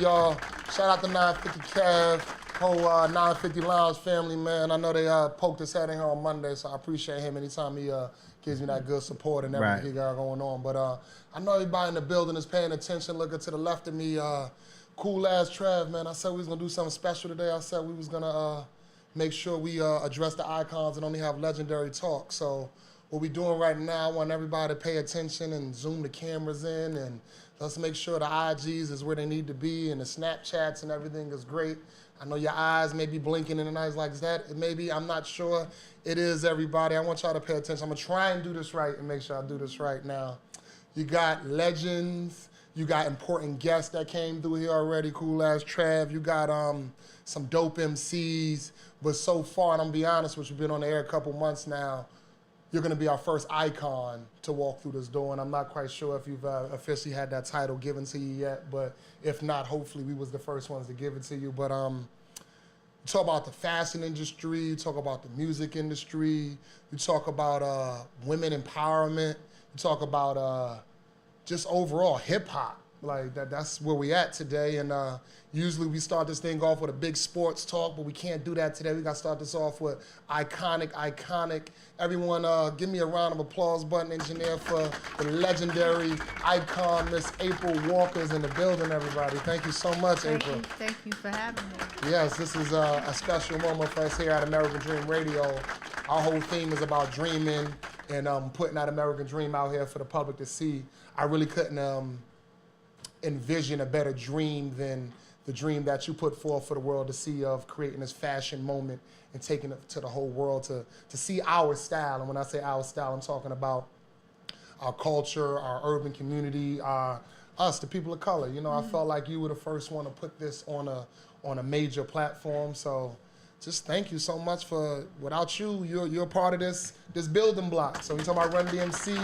y'all. Shout out to 950 Kev, whole 950 Lounge family, man. I know they poked his head in here on Monday, so I appreciate him anytime he gives me that good support and everything he got going on. But I know everybody in the building is paying attention. Looking to the left of me, cool ass Trav, man. I said we was gonna do something special today. I said we was gonna make sure we address the icons and only have legendary talk. So what we doing right now, I want everybody to pay attention and zoom the cameras in, and let's make sure the IGs is where they need to be and the Snapchats and everything is great. I know your eyes may be blinking in the night like that. It may be, I'm not sure. It is, everybody. I want y'all to pay attention. I'm gonna try and do this right and make sure I do this right now. You got legends. You got important guests that came through here already. Cool ass Trav. You got some dope MCs. But so far, and I'm gonna be honest with you, been on the air a couple months now, you're gonna be our first icon to walk through this door, and I'm not quite sure if you've officially had that title given to you yet, but if not, hopefully we was the first ones to give it to you. But you talk about the fashion industry, you talk about the music industry, you talk about women empowerment, you talk about just overall hip-hop. Like that's where we at today, and usually we start this thing off with a big sports talk, but we can't do that today. We got to start this off with iconic. Everyone, give me a round of applause button, engineer, for the legendary icon, Miss April Walker's in the building, everybody. Thank you so much, April. Thank you for having me. Yes, this is a special moment for us here at American Dream Radio. Our whole theme is about dreaming and putting that American dream out here for the public to see. I really couldn't envision a better dream than the dream that you put forth for the world to see, of creating this fashion moment and taking it to the whole world to see our style. And when I say our style, I'm talking about our culture, our urban community, us, the people of color. You know, I felt like you were the first one to put this on a major platform. So just thank you so much for, without you, you're a part of this building block. So we talk about Run DMC,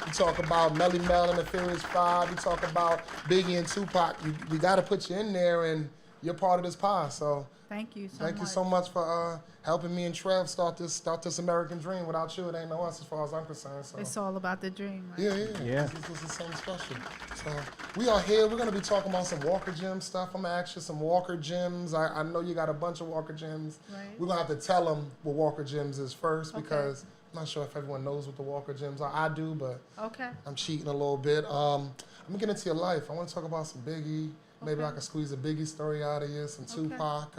we talk about Melly Mel and the Furious Five, we talk about Biggie and Tupac. We got to put you in there, and you're part of this pie. So thank you so much for helping me and Trev start this American dream. Without you, it ain't no us as far as I'm concerned. So it's all about the dream, right? Yeah. This is something special. So we are here. We're gonna be talking about some Walker Gym stuff. I'm gonna ask you some Walker Gyms. I know you got a bunch of Walker Gyms. Right. We're gonna have to tell them what Walker Gyms is first, because I'm not sure if everyone knows what the Walker Gyms are. I do, but I'm cheating a little bit. I'm gonna get into your life. I want to talk about some Biggie. Maybe I can squeeze a Biggie story out of you, some Tupac,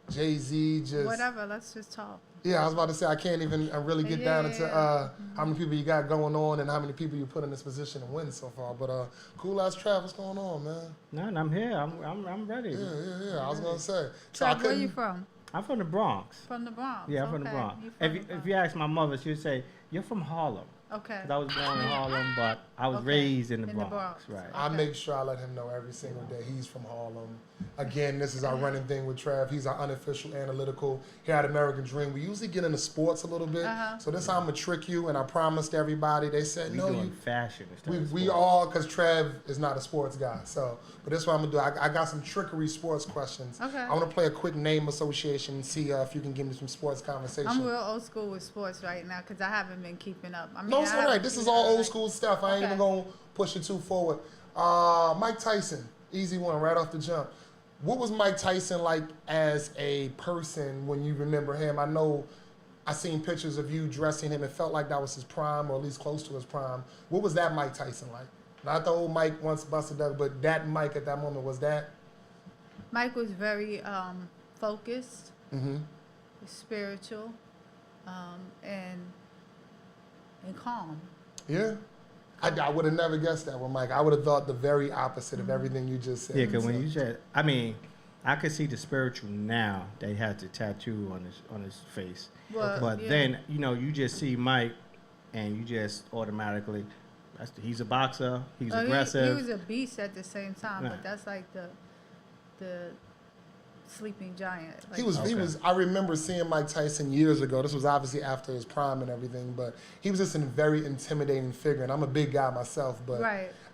Jay-Z, just... Whatever, let's just talk. Yeah, I was about to say, I can't even really get down into how many people you got going on and how many people you put in this position to win so far. But cool ass Trav, what's going on, man? None, I'm here. I'm ready. Yeah. I was gonna say. So Trav, where you from? I'm from the Bronx. From the Bronx. Yeah, I'm from the Bronx. If you ask my mother, she would say, "You're from Harlem." Okay. 'Cause I was born in Harlem, but I was raised in the Bronx. Right. I make sure I let him know every single day he's from Harlem. Again, this is our running thing with Trav. He's our unofficial analytical here at American Dream. We usually get into sports a little bit. So this time I'm going to trick you, and I promised everybody. They said, no, doing fashion instead of we all, because Trav is not a sports guy. So, but this is what I'm going to do. I got some trickery sports questions. Okay. I want to play a quick name association and see if you can give me some sports conversation. I'm real old school with sports right now because I haven't been keeping up. I mean, no, it's all right. This is all old school stuff. I ain't even going to push it too forward. Mike Tyson, easy one right off the jump. What was Mike Tyson like as a person when you remember him? I know I seen pictures of you dressing him. It felt like that was his prime, or at least close to his prime. What was that Mike Tyson like? Not the old Mike once busted up, but that Mike at that moment, was that? Mike was very focused, spiritual, and calm. Yeah. I would have never guessed that with Mike. I would have thought the very opposite of everything you just said. Yeah, because when you said, I mean, I could see the spiritual now that he had the tattoo on his face. But then, you know, you just see Mike, and you just automatically, he's a boxer, he's aggressive. He was a beast at the same time, but that's like the sleeping giant. Like, he was. I remember seeing Mike Tyson years ago. This was obviously after his prime and everything, but he was just a very intimidating figure. And I'm a big guy myself, but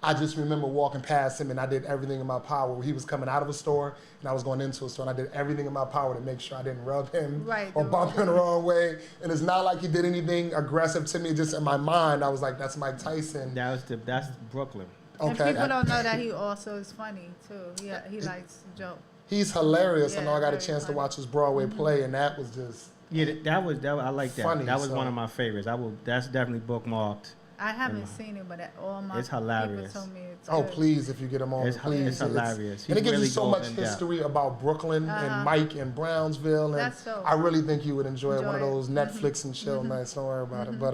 I just remember walking past him, and I did everything in my power. He was coming out of a store, and I was going into a store, and I did everything in my power to make sure I didn't rub him or bump him the wrong way. And it's not like he did anything aggressive to me. Just in my mind, I was like, "That's Mike Tyson." That's Brooklyn. Okay. And people don't know that he also is funny too. Yeah, he likes to joke. He's hilarious. Yeah, I know I got a chance to watch his Broadway play, and that was just that was I like that. Funny, that was one of my favorites. That's definitely bookmarked. I haven't seen it, but all my it's hilarious. people told me it's oh good. Please, if you get him on, please. It's hilarious. And it gives you so much history about Brooklyn and Mike and Brownsville, and That's so I really think you would enjoy one of those Netflix and chill nights. Don't worry about it. But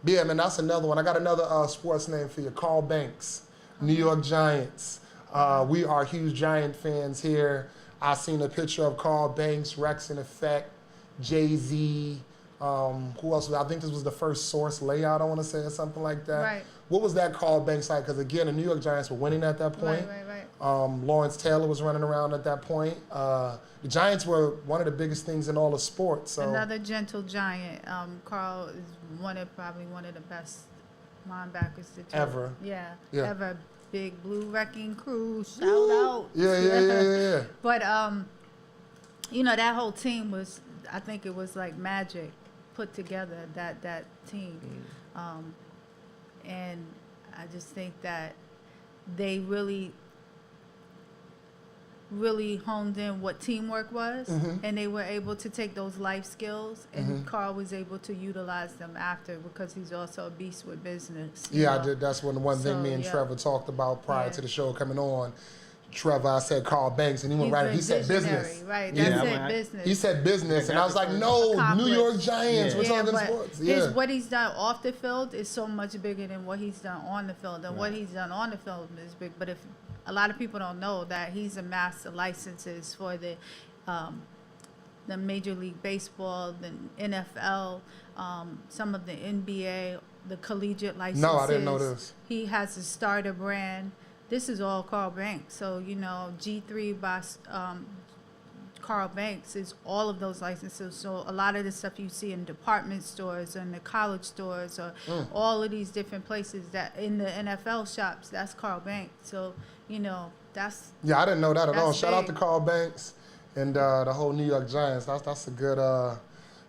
yeah, man, that's another one. I got another sports name for you, Carl Banks, New York Giants. We are huge Giant fans here. I seen a picture of Carl Banks, Rex in Effect, Jay-Z. Who else? I think this was the first Source layout, I want to say, or something like that. Right. What was that Carl Banks like? Because, again, the New York Giants were winning at that point. Right. Lawrence Taylor was running around at that point. The Giants were one of the biggest things in all of sports. So. Another gentle giant. Carl is probably one of the best linebackers ever. Yeah, ever. Big Blue Wrecking Crew, shout out. Yeah. But, that whole team was, I think it was like magic put together, that team. And I just think that they really honed in what teamwork was, and they were able to take those life skills, and Carl was able to utilize them after, because he's also a beast with business. I did. That's one thing me and Trevor talked about prior to the show coming on. Trevor, I said Carl Banks, and he went right. He said business. Right, that's it, business. He said business, and I was like, no, New York Giants. We're talking sports. What he's done off the field is so much bigger than what he's done on the field, and what he's done on the field is big. But if a lot of people don't know that he's amassed the licenses for the Major League Baseball, the NFL, some of the NBA, the collegiate licenses. No, I didn't know this. He has a starter brand. This is all Carl Banks. So, G3 by Carl Banks is all of those licenses. So a lot of the stuff you see in department stores and the college stores, or all of these different places that in the NFL shops, that's Carl Banks. So, that's... Yeah, I didn't know that at all. Shout out to Carl Banks and the whole New York Giants. That's a good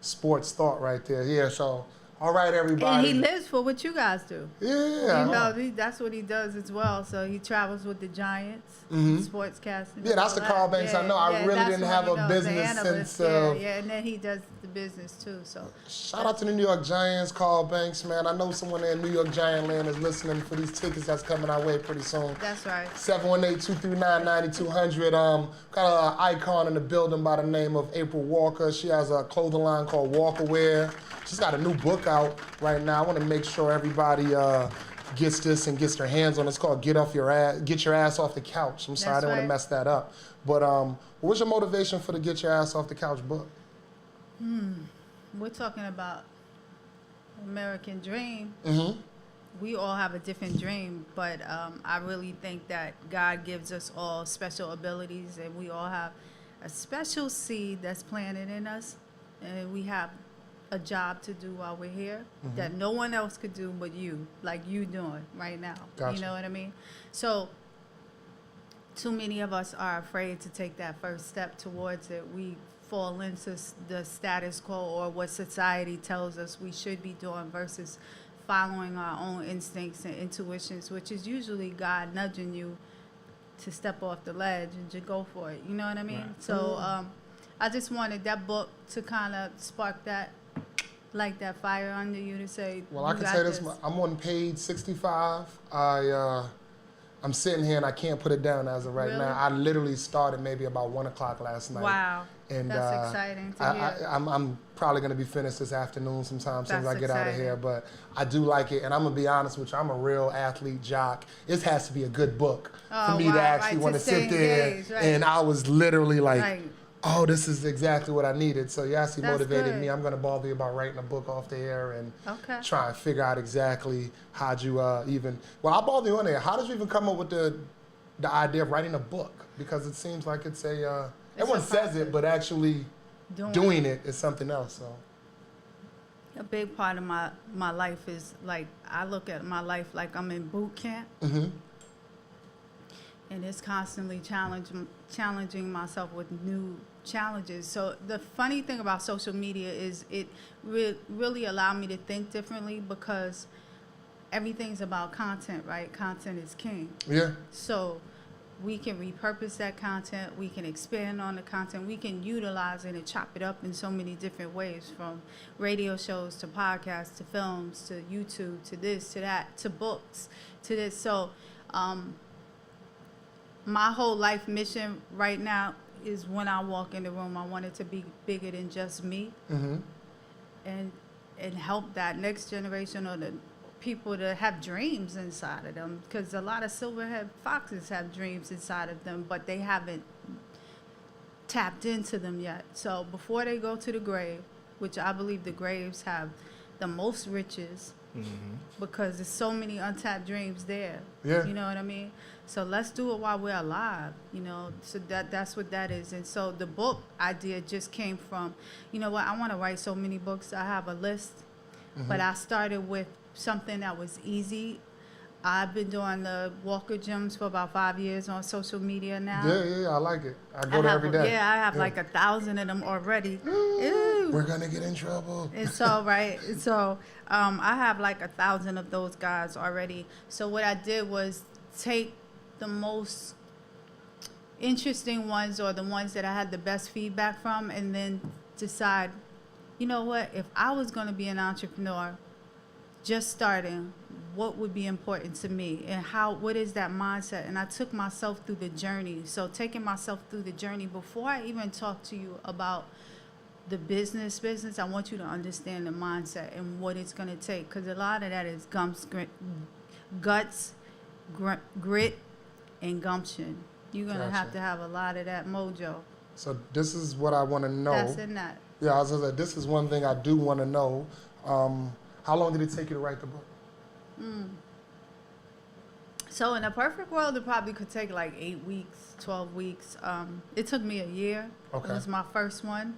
sports thought right there. Yeah, so... All right, everybody. And he lives for what you guys do. Yeah. That's what he does as well. So he travels with the Giants, sportscasting. Yeah, that's the Carl Banks I know. I really didn't have a business sense of... Yeah, and then he does the business too. So shout out to the New York Giants, Carl Banks, man. I know someone in New York Giant land is listening for these tickets that's coming our way pretty soon. That's right. 718-239-9200. Got an icon in the building by the name of April Walker. She has a clothing line called Walker Wear. She's got a new book out right now. I want to make sure everybody gets this and gets their hands on it. It's called Get Your Ass Off the Couch. I'm sorry, I don't want to mess that up. But what's your motivation for the Get Your Ass Off the Couch book? We're talking about American dream. We all have a different dream, but I really think that God gives us all special abilities, and we all have a special seed that's planted in us, and we have a job to do while we're here that no one else could do but you, like you doing right now. Gotcha. You know what I mean? So too many of us are afraid to take that first step towards it. We fall into the status quo or what society tells us we should be doing versus following our own instincts and intuitions, which is usually God nudging you to step off the ledge and to go for it. You know what I mean? Right. So I just wanted that book to kind of spark that, like that fire under you to say, well, I can say this. I'm on page 65. I'm sitting here and I can't put it down as of right now. I literally started maybe about 1 o'clock last night. Wow. And that's exciting to hear. I'm probably going to be finished this afternoon sometime as soon as I get out of here. But I do like it. And I'm going to be honest with you. I'm a real athlete jock. It has to be a good book for me to actually want to sit there. And I was literally like, oh, this is exactly what I needed. So you actually motivated me. I'm going to bother you about writing a book off the air and try and figure out exactly how'd you even... Well, I'll bother you on there. How did you even come up with the idea of writing a book? Because it seems like it's a... everyone says it, but actually doing it is something else. So a big part of my life is, like, I look at my life like I'm in boot camp. And it's constantly challenging myself with new challenges. So the funny thing about social media is it really allowed me to think differently, because everything's about content, right? Content is king. Yeah. So we can repurpose that content. We can expand on the content. We can utilize it and chop it up in so many different ways, from radio shows to podcasts to films to YouTube to this to that to books to this. So my whole life mission right now is when I walk in the room, I want it to be bigger than just me, and help that next generation or the people to have dreams inside of them, because a lot of silverhead foxes have dreams inside of them, but they haven't tapped into them yet. So before they go to the grave, which I believe the graves have the most riches, because there's so many untapped dreams there. Yeah. You know what I mean? So let's do it while we're alive, you know. So that's what that is. And so the book idea just came from, you know what, I want to write so many books. I have a list, but I started with something that was easy. I've been doing the Walker Gyms for about 5 years on social media now. Yeah, I like it. I go there every day. Yeah, I have like 1,000 of them already. Ew. We're gonna get in trouble. And so, right, so I have like 1,000 of those guys already. So what I did was take the most interesting ones, or the ones that I had the best feedback from, and then decide, you know what, if I was going to be an entrepreneur just starting, what would be important to me, and what is that mindset? And I took myself through the journey. So taking myself through the journey, before I even talk to you about the business, I want you to understand the mindset and what it's going to take, because a lot of that is guts, grit, and gumption. You're going to have a lot of that mojo. So this is what I want to know. That's in that. Yeah, I was gonna say, this is one thing I do want to know. How long did it take you to write the book? So in a perfect world, it probably could take like 8 weeks, 12 weeks. It took me a year. Okay. It was my first one.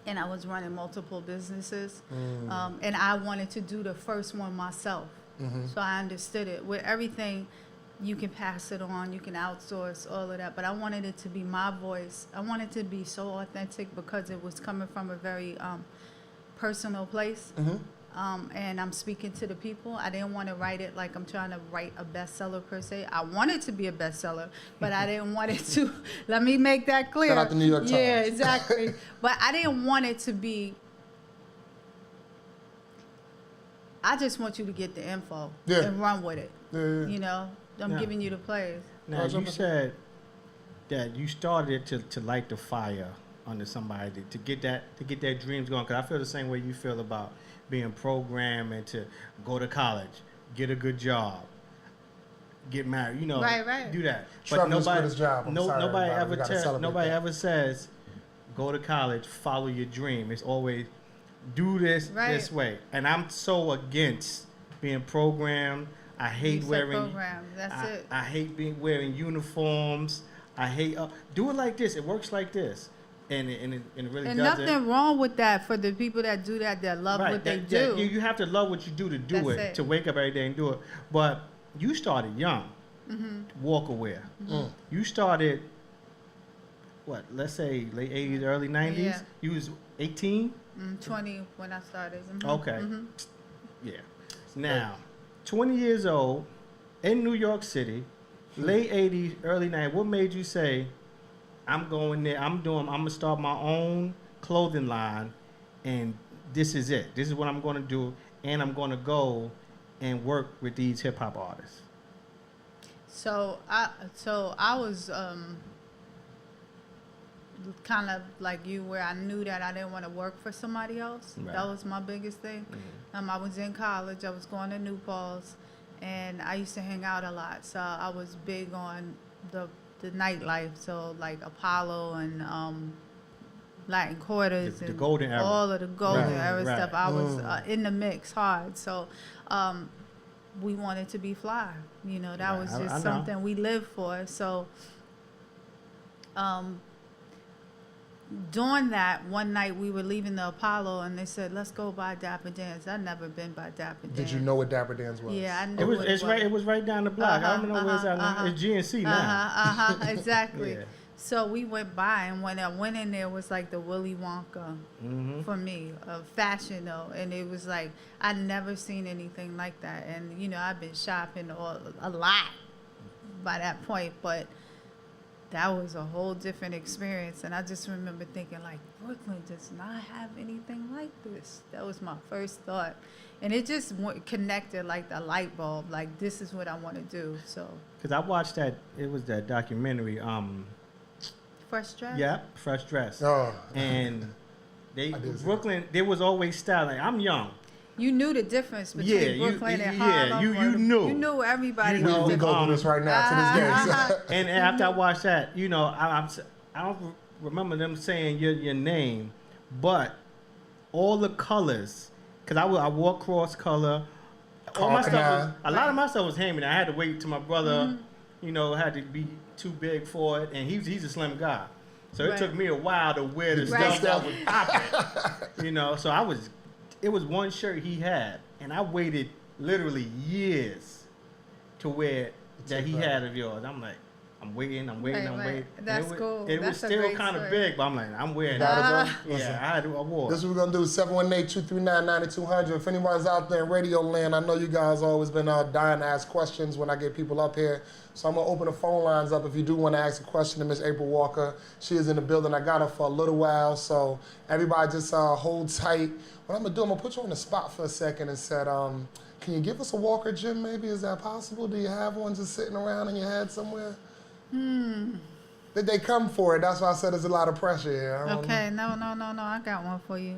And I was running multiple businesses. And I wanted to do the first one myself. So I understood it. With everything, you can pass it on, you can outsource, all of that. But I wanted it to be my voice. I wanted it to be so authentic, because it was coming from a very personal place. And I'm speaking to the people. I didn't want to write it like I'm trying to write a bestseller per se. I wanted it to be a bestseller, but I didn't want it to. Let me make that clear. Shout out the New York Times. Yeah, exactly. But I didn't want it to be. I just want you to get the info and run with it. Yeah. You know, I'm giving you the plays. Now, you said that you started to light the fire under somebody to get their dreams going. Because I feel the same way you feel about being programmed and to go to college, get a good job, get married. You know, do that. But nobody ever says, go to college, follow your dream. It's always do this this way. And I'm so against being programmed. I hate wearing. I hate wearing uniforms. I hate do it like this. It works like this, and it really doesn't. And nothing wrong with that for the people that do that love what they do. You have to love what you do to do it, to wake up every day and do it. But you started young, walk aware. You started what? Let's say late 80s, early 90s. Yeah. You was 18. 20 when I started. Okay. Yeah. Now. 20 years old, in New York City, late 80s, early 90s. What made you say, I'm going there, I'm going to start my own clothing line, and this is it. This is what I'm going to do, and I'm going to go and work with these hip-hop artists? So I was kind of like you, where I knew that I didn't want to work for somebody else. Right. That was my biggest thing. I was in college. I was going to New Paltz, and I used to hang out a lot. So I was big on the nightlife. So like Apollo and Latin Quarters the and golden era. All of the golden era stuff. I was in the mix hard. So we wanted to be fly. You know, that was just something we lived for. So doing that, one night we were leaving the Apollo, and they said, let's go by Dapper Dan's. I'd never been by Dapper Dan's. Did you know what Dapper Dan's was? Yeah, I knew it was right down the block. I don't know where it's at now. It's GNC now. Exactly. Yeah. So we went by, and when I went in there, it was like the Willy Wonka for me of fashion, though. And it was like, I'd never seen anything like that. And, you know, I've been shopping a lot by that point, but that was a whole different experience. And I just remember thinking, like, Brooklyn does not have anything like this. That was my first thought. And it just connected like the light bulb, like, this is what I want to do. So. Because I watched that, it was that documentary, Fresh Dress? Yep, Fresh Dress. Oh. And Brooklyn, there was always style. Like, I'm young. You knew the difference between Brooklyn and Harlem. You knew. You knew everybody. You know, we go through this right now to this day. And after I watched that, you know, I don't remember them saying your name, but all the colors, because I wore cross color. All my stuff was, a lot of my stuff was hand-me-down. I had to wait till my brother, you know, had to be too big for it, and he's a slim guy. So it took me a while to wear the stuff that was popping. You know, so it was one shirt he had, and I waited literally years to wear that he had of yours. I'm like, I'm waiting. That's cool. It was still kind of big, but I'm like, I'm wearing it. Yeah, I wore it. This is what we're going to do, 718-239-9200. If anyone's out there in radio land, I know you guys always been dying to ask questions when I get people up here. So I'm going to open the phone lines up if you do want to ask a question to Miss April Walker. She is in the building. I got her for a little while, so everybody just hold tight. What I'm going to do, I'm going to put you on the spot for a second and said, can you give us a Walker gym maybe? Is that possible? Do you have one just sitting around in your head somewhere? Did they come for it? That's why I said there's a lot of pressure here. Okay, no. I got one for you.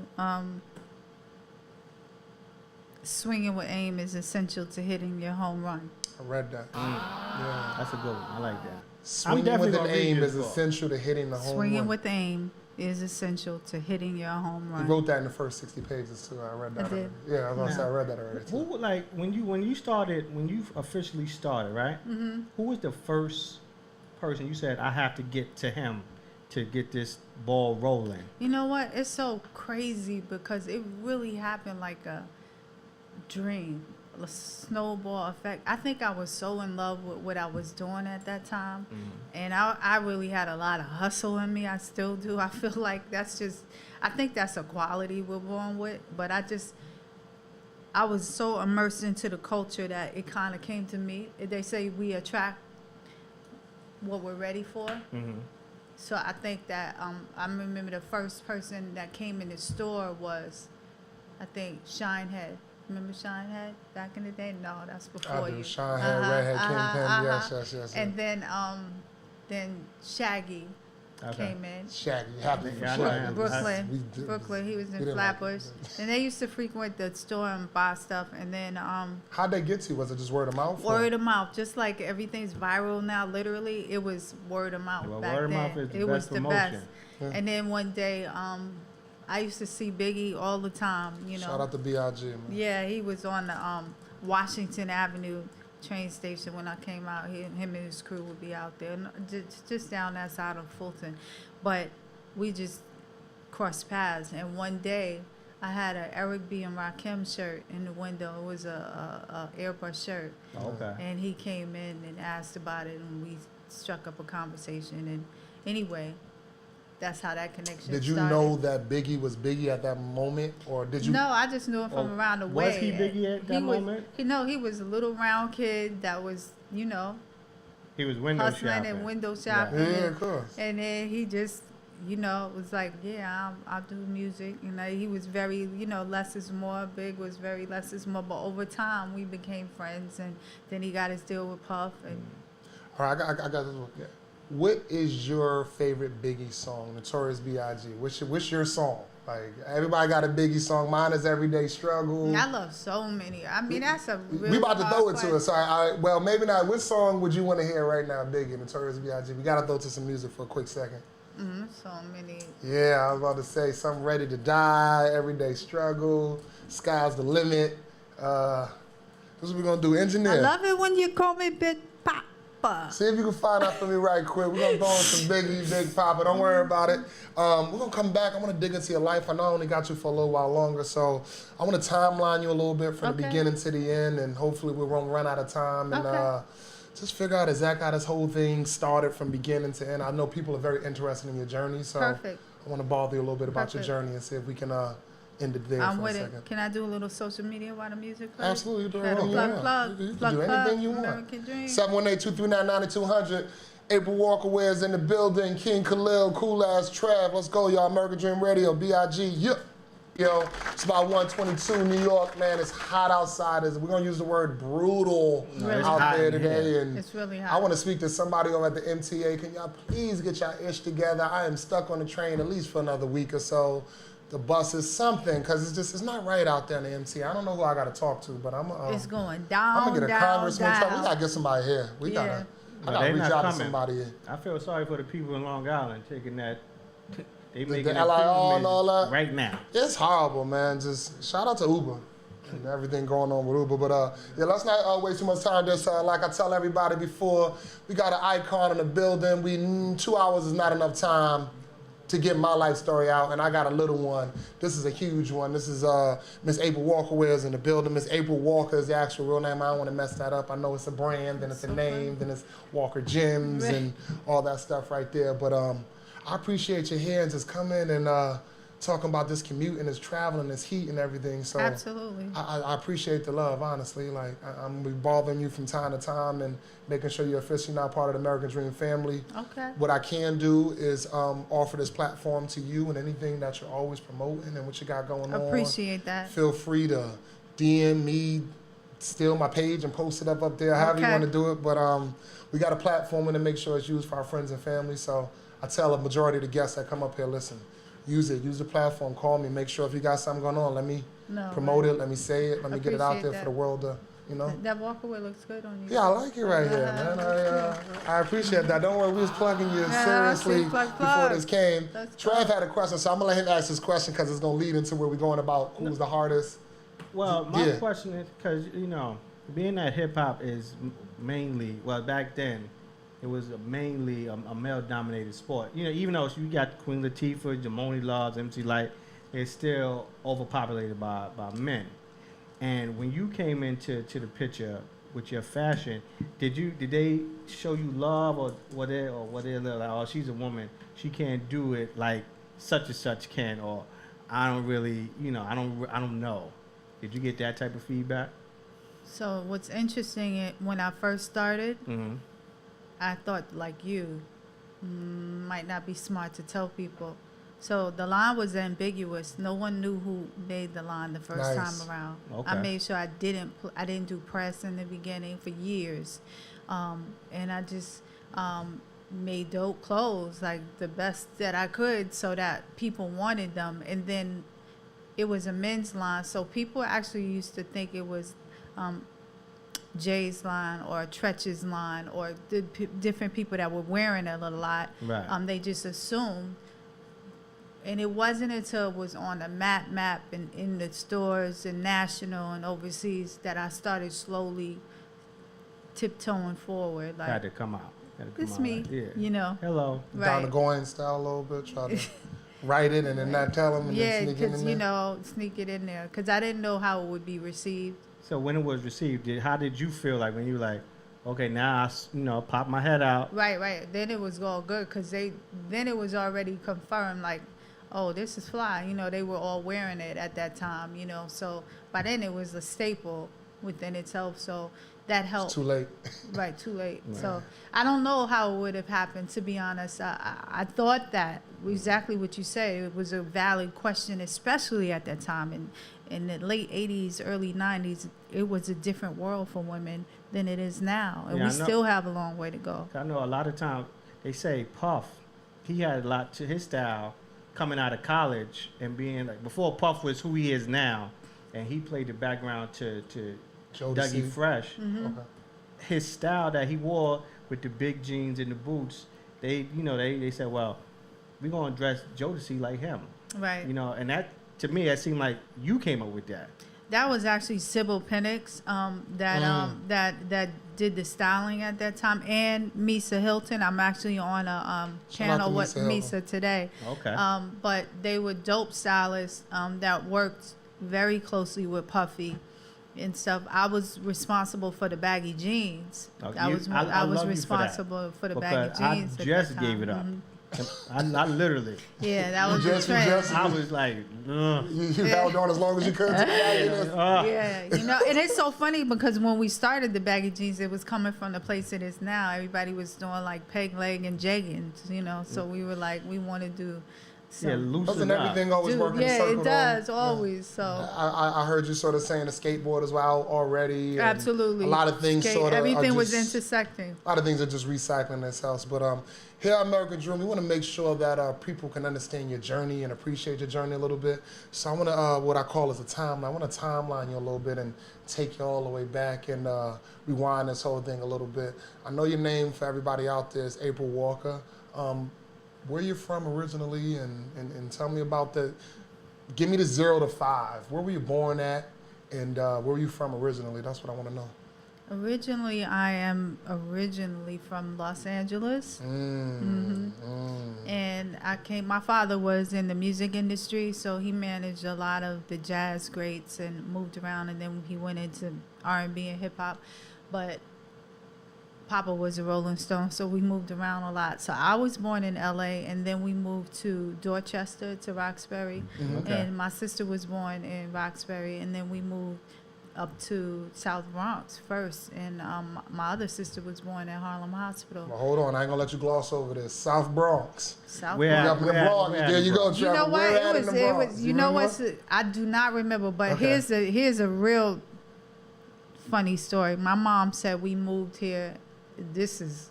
Swinging with aim is essential to hitting your home run. I read that. Yeah, that's a good one. I like that. Swinging with an aim is essential to hitting the home run. Swinging with aim is essential to hitting your home run. You wrote that in the first 60 pages too. I read that. I did. Yeah, I was gonna say I read that already too. Who, like when you officially started, right? Mm-hmm. Who was the first person you said I have to get to him to get this ball rolling? You know what? It's so crazy because it really happened like a dream, a snowball effect. I think I was so in love with what I was doing at that time, and I really had a lot of hustle in me. I still do. I feel like I think that's a quality we're born with, but I was so immersed into the culture that it kind of came to me. They say we attract what we're ready for. So I think that I remember the first person that came in the store was, I think, Shinehead. Remember Shinehead back in the day? No, that's before you. Shinehead, Redhead, Kingpin, yes. And then Shaggy came in. Shaggy, happy for Shaggy. Brooklyn. He was in Flatbush, and they used to frequent the store and buy stuff. And then how'd they get to you? Was it just word of mouth? Word of mouth, just like everything's viral now. Literally, it was word of mouth back word then. Of mouth is the it best was promotion. The best. Yeah. And then one day, I used to see Biggie all the time. You know. Shout out to B.I.G. man. Yeah, he was on the Washington Avenue train station when I came out. Him and his crew would be out there, just down that side of Fulton. But we just crossed paths. And one day, I had an Eric B. and Rakim shirt in the window. It was a airbrush shirt. Okay. And he came in and asked about it, and we struck up a conversation. And anyway, that's how that connection started. Did you know that Biggie was Biggie at that moment, or did you? No, I just knew him from around the way. Was he Biggie at that moment? He was a little round kid that was, you know, he was window hustling shopping. And window shopping. Yeah, of course. And then he just, you know, was like, yeah, I'll do music. You know, he was very, you know, less is more. Big was very less is more. But over time, we became friends, and then he got his deal with Puff. And all right, I got this one. Yeah. What is your favorite Biggie song, Notorious B.I.G.? What's your song? Like, everybody got a Biggie song. Mine is Everyday Struggle. I love so many. I mean, that's a real we about to throw it question. to us. Well, maybe not. Which song would you want to hear right now, Biggie, Notorious B.I.G.? We got to throw to some music for a quick second. So many. Yeah, I was about to say something. Ready to Die, Everyday Struggle, Sky's the Limit. This is what we're going to do. Engineer. I love it when you call me Big Papa. See if you can find out for me right quick. We're going to throw in some Biggie, Big Papa. Don't worry about it. We're going to come back. I want to dig into your life. I know I only got you for a little while longer, so I want to timeline you a little bit from the beginning to the end, and hopefully we won't run out of time. And just figure out exactly how this whole thing started from beginning to end. I know people are very interested in your journey, so Perfect. I want to bother you a little bit about Perfect. your journey and see if we can end it there I'm for with a it. second. Can I do a little social media while the music plays? Absolutely, you do Try to anything you want. plug, You can plug, do anything you want. American Dream. 718-239-9200. April Walker Ware's in the building. King Khalil, cool ass Trav. Let's go, y'all. American Dream Radio, B.I.G. Yep. Yo, it's about 122 New York, man. It's hot outside. We're going to use the word brutal out there today. And it's really hot. I want to speak to somebody over at the MTA. Can y'all please get y'all ish together? I am stuck on the train at least for another week or so. The bus is something, because it's not right out there in the MTA. I don't know who I got to talk to, but it's going down, I'm going to get a down, congressman. down. We got to get somebody here. I got to reach out to somebody here. I feel sorry for the people in Long Island taking that. They making the LIR and all that. Right now. It's horrible, man. Just shout out to Uber and everything going on with Uber. But yeah, let's not waste too much time. Just like I tell everybody before, we got an icon in the building. 2 hours is not enough time to get my life story out, and I got a little one. This is a huge one. This is Miss April Walker Ware's in the building. Miss April Walker is the actual real name. I don't want to mess that up. I know it's a brand, then it's a name, then it's Walker Gyms and all that stuff right there. But I appreciate your here and just coming and talking about this commute and this travel and this heat and everything. So absolutely, I appreciate the love, honestly. Like I'm gonna be bothering you from time to time and making sure you're officially now part of the American Dream family. Okay. What I can do is offer this platform to you and anything that you're always promoting and what you got going on. Appreciate that. Feel free to DM me, steal my page and post it up there, however you want to do it. But we got a platform and to make sure it's used for our friends and family. So I tell a majority of the guests that come up here, listen, use it, use the platform, call me, make sure if you got something going on, let me promote it, let me say it, let me get it out there for the world to, you know. That walkaway looks good on you. Yeah, I like it right here, man. I appreciate that. Don't worry, we was plugging you seriously before this came. Trav had a question, so I'm going to let him ask his question because it's going to lead into where we're going about who's the hardest. Well, my question is, because, you know, being that hip-hop is mainly, well, back then, it was mainly a male-dominated sport. You know, even though you got Queen Latifah, Jamoni Laws, MC Light, it's still overpopulated by men. And when you came into the picture with your fashion, did they show you love, or were they like, oh, she's a woman, she can't do it like such and such can, or I don't really, you know, I don't know. Did you get that type of feedback? So what's interesting, when I first started. Mm-hmm. I thought, like you, might not be smart to tell people. So the line was ambiguous. No one knew who made the line the first time around. Okay. I made sure I didn't do press in the beginning for years, and I just made dope clothes, like the best that I could, so that people wanted them. And then it was a men's line, so people actually used to think it was Jay's line or Tretch's line or the different people that were wearing it a lot. Right. They just assumed. And it wasn't until it was on the map and in the stores and national and overseas that I started slowly tiptoeing forward. Like, had to come out. It's me, like, yeah. you know. Hello. Right. Down the Goin style a little bit, try to write it and then not tell them and then sneak it in there. you know, sneak it in there. Because I didn't know how it would be received. So when it was received, how did you feel like when you were like, okay, now I pop my head out? Right. Then it was all good because then it was already confirmed, like, oh, this is fly. You know, they were all wearing it at that time, you know. So by then it was a staple within itself. So that helped. It's too late. Right, too late. Right. So I don't know how it would have happened, to be honest. I thought that exactly what you say. It was a valid question, especially at that time. In the late 80s, early 90s, it was a different world for women than it is now. And we still have a long way to go. I know a lot of times they say Puff, he had a lot to his style coming out of college and being like, before Puff was who he is now, and he played the background to Dougie Fresh. Mm-hmm. Okay. His style that he wore with the big jeans and the boots, they said, well, we're going to dress Jodeci like him. Right. You know, and that, to me, it seemed like you came up with that. That was actually Sybil Penix that did the styling at that time, and Misa Hilton. I'm actually on a channel with Misa today. Okay. But they were dope stylists that worked very closely with Puffy. and stuff. I was responsible for the baggy jeans. I was responsible for the baggy jeans. I just gave it up. I literally. Yeah, that was the trend. I was like, you held on as long as you could. Yeah, and it's so funny because when we started the baggy jeans, it was coming from the place it is now. Everybody was doing like peg leg and jeggings, so we were like, we want to do. Doesn't everything always work in a circle? Yeah, it does, always. So I heard you sort of saying the skateboarders were out already. Absolutely. A lot of things everything was intersecting. A lot of things are just recycling themselves. But here at American Dream, we want to make sure that people can understand your journey and appreciate your journey a little bit. So I want to, what I call is a timeline. I want to timeline you a little bit and take you all the way back and rewind this whole thing a little bit. I know your name for everybody out there is April Walker. Where you from originally, and tell me about give me the 0 to 5. Where were you born at, and where were you from originally? That's what I want to know. Originally, I am from Los Angeles. And my father was in the music industry, so he managed a lot of the jazz greats and moved around, and then he went into R&B and hip hop. But Papa was a Rolling Stone, so we moved around a lot. So I was born in L.A., and then we moved to Dorchester, to Roxbury. And my sister was born in Roxbury, and then we moved up to South Bronx first. And my other sister was born at Harlem Hospital. Well, hold on. I ain't going to let you gloss over this. South Bronx. South Bronx. Up in the Bronx. There you go, Trevor. You know what? It was, I do not remember, but here's a real funny story. My mom said we moved here. This is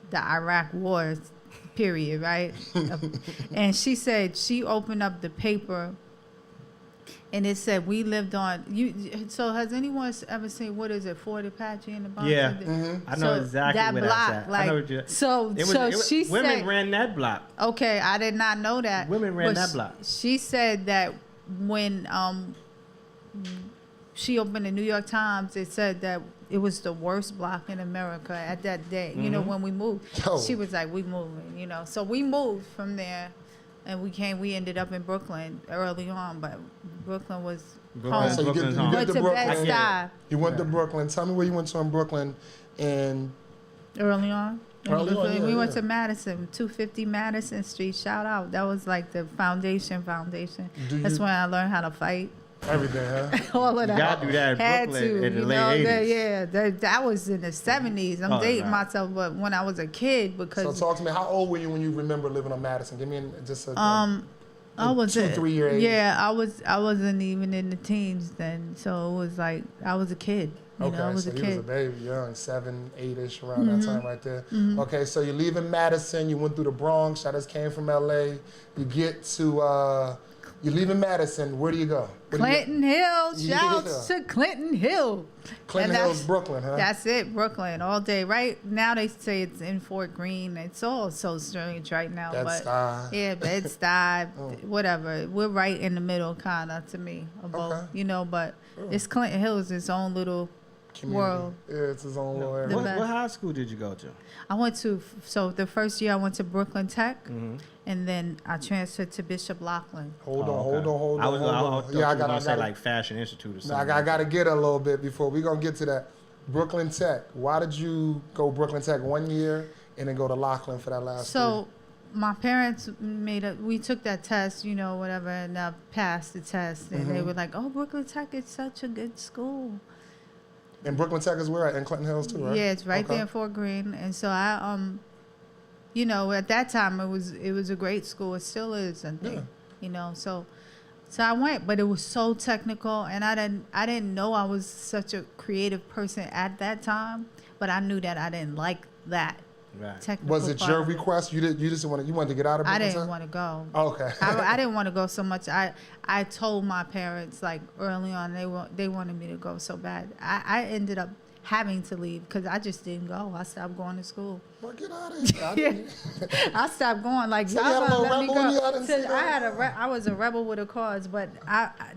the Iraq War period, right? And she said she opened up the paper and it said we lived on so has anyone ever seen, what is it, Fort Apache in the Bronx? Yeah. I know exactly that where block, that's at. like, I know she said women ran that block. Okay, I did not know that. Women ran that block. She said that when she opened the New York Times, it said that it was the worst block in America at that day. When we moved, she was like, we moving, So we moved from there, and we ended up in Brooklyn early on, but Brooklyn was home. So you get to Brooklyn. You went to Brooklyn. Tell me where you went to in Brooklyn. And early on. We went to Madison, 250 Madison Street. Shout out. That was like the foundation. That's when I learned how to fight. Everything, huh? All of that. You gotta do that in Brooklyn in the late 80s. That was in the 70s. I'm dating myself, but when I was a kid, because. So talk to me. How old were you when you remember living on Madison? Give me just a. I was 2-3 year age. Yeah, I wasn't even in the teens then, so it was like I was a kid. I was so a you kid. was a baby, young, 7, 8-ish, around that time right there. Okay, so you're leaving Madison. You went through the Bronx. I just came from L.A. You get to. You're leaving Madison. Where do you go? Clinton Hill. Shouts to Clinton Hill. Clinton Hill's Brooklyn, huh? That's it, Brooklyn, all day. Right now they say it's in Fort Greene. It's all so strange right now. Bed-Stuy. Yeah, Bed-Stuy, whatever. We're right in the middle, kind of, to me, of both. But it's Clinton Hill is its own little world. Yeah, it's his own little area. What high school did you go to? I went to, the first year I went to Brooklyn Tech, and then I transferred to Bishop Loughlin. Hold on. I was going to say like Fashion Institute or something. I got to get a little bit before we going to get to that. Brooklyn Tech. Why did you go Brooklyn Tech 1 year and then go to Loughlin for that last 3? My parents we took that test, whatever, and I passed the test. And they were like, oh, Brooklyn Tech is such a good school. And Brooklyn Tech is where? In Clinton Hills too, right? Yeah, it's right there in Fort Greene. And so I, at that time it was a great school. It still is, I think. So I went, but it was so technical, and I didn't know I was such a creative person at that time, but I knew that I didn't like that. Right. Technical. Was it your request? You wanted to get out of Brooklyn? I didn't want to go. Okay. I didn't want to go so much. I told my parents like early on they wanted me to go so bad. I ended up having to leave because I just didn't go. I stopped going to school. Boy, get out of here. I stopped going. Like, So y'all you had a gonna little let me rebel when you go. had a cigarette? I was a rebel with a cause, but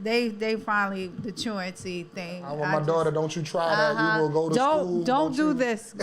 they finally, the truancy thing. I want my daughter, don't you try that. You will go to school. Don't do you, this.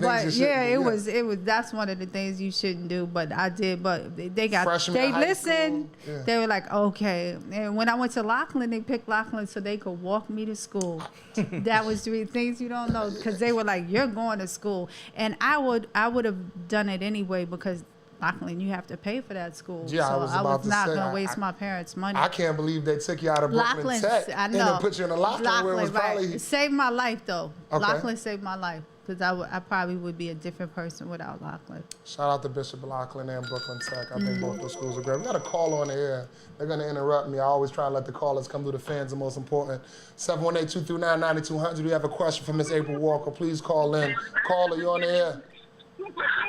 But yeah, it was, that's one of the things you shouldn't do, but I did, but they listened. Yeah. They were like, okay. And when I went to Laughlin, they picked Laughlin so they could walk me to school. That was 3 things you don't know, because they were like, you're going to school. And I would have done it anyway, because Laughlin, you have to pay for that school. Yeah, so I was not going to waste my parents' money. I can't believe they took you out of Brooklyn Tech and then put you in a Laughlin where it was probably... It saved my life, though. Okay. Laughlin saved my life, because I probably would be a different person without Laughlin. Shout out to Bishop Laughlin and Brooklyn Tech. I think both those schools are great. We got a call on the air. They're going to interrupt me. I always try and let the callers come through. The fans the most important. 718-239-9200. We have a question for Miss April Walker. Please call in. Caller, you on the air.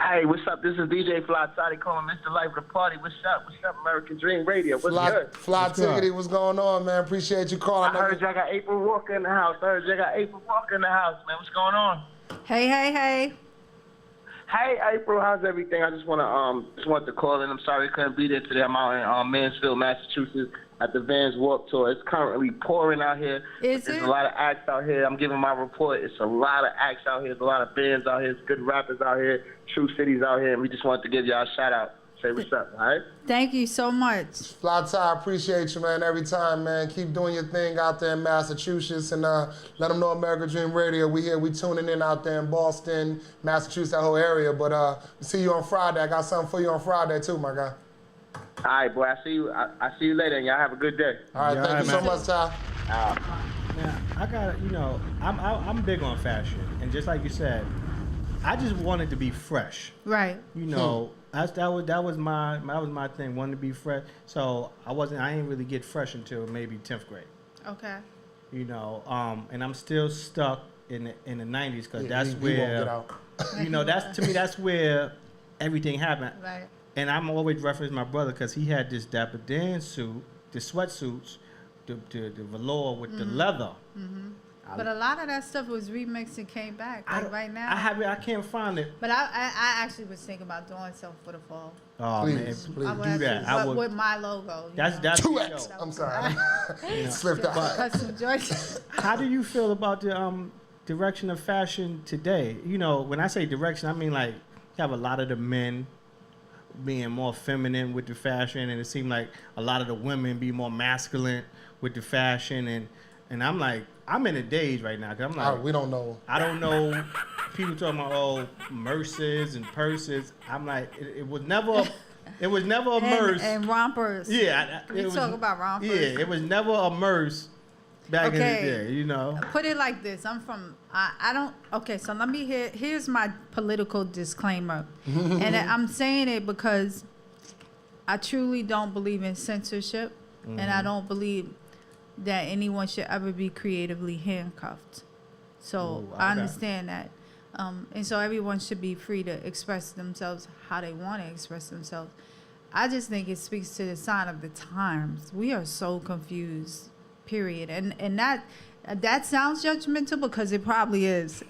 Hey, what's up? This is DJ Fly Toddy calling Mr. Life of the Party. What's up? What's up, American Dream Radio? What's good? Fly Tiggity, what's going on, man? Appreciate you calling. I heard y'all got April Walker in the house. Man. What's going on? Hey. Hey, April, how's everything? I just wanted to call in. I'm sorry I couldn't be there today. I'm out in Mansfield, Massachusetts at the Vans Warped Tour. It's currently pouring out here. There's a lot of acts out here. I'm giving my report. It's a lot of acts out here. There's a lot of bands out here. There's good rappers out here. True Cities out here. And we just wanted to give y'all a shout out. Say what's up, all right? Thank you so much. Fly Ty, appreciate you, man, every time, man. Keep doing your thing out there in Massachusetts, and let them know American Dream Radio. We here, we tuning in out there in Boston, Massachusetts, that whole area. But we'll see you on Friday. I got something for you on Friday, too, my guy. All right, boy. I see you later, and y'all have a good day. All right, thank you so much, Ty. Now, I got I'm big on fashion, and just like you said, I just wanted to be fresh. Right. That was my thing. Wanted to be fresh. So I didn't really get fresh until maybe 10th grade. Okay. And I'm still stuck in the 90s, because that's where that's where everything happened. Right. And I'm always referencing my brother, because he had this Dapper Dan suit, the sweatsuits, the velour with the leather. Mm-hmm. But a lot of that stuff was remixed and came back. Right now, I can't find it. But I actually was thinking about doing something for the fall. Oh, please do that. With my logo. That's 2X. I'm sorry. Slipped out. Custom Georgia. How do you feel about the direction of fashion today? When I say direction, I mean like you have a lot of the men being more feminine with the fashion, and it seemed like a lot of the women be more masculine with the fashion, and I'm like, I'm in a daze right now, 'cause I'm like, we don't know. I don't know. People talking about Merces and purses. I'm like, it was never a Merce. And rompers. Yeah, we talk about rompers. Yeah, it was never a Merce back in the day. Put it like this. So let me here's my political disclaimer. And I'm saying it because I truly don't believe in censorship, and I don't believe that anyone should ever be creatively handcuffed. So I understand that. And so everyone should be free to express themselves how they want to express themselves. I just think it speaks to the sign of the times. We are so confused, period. And that sounds judgmental, because it probably is.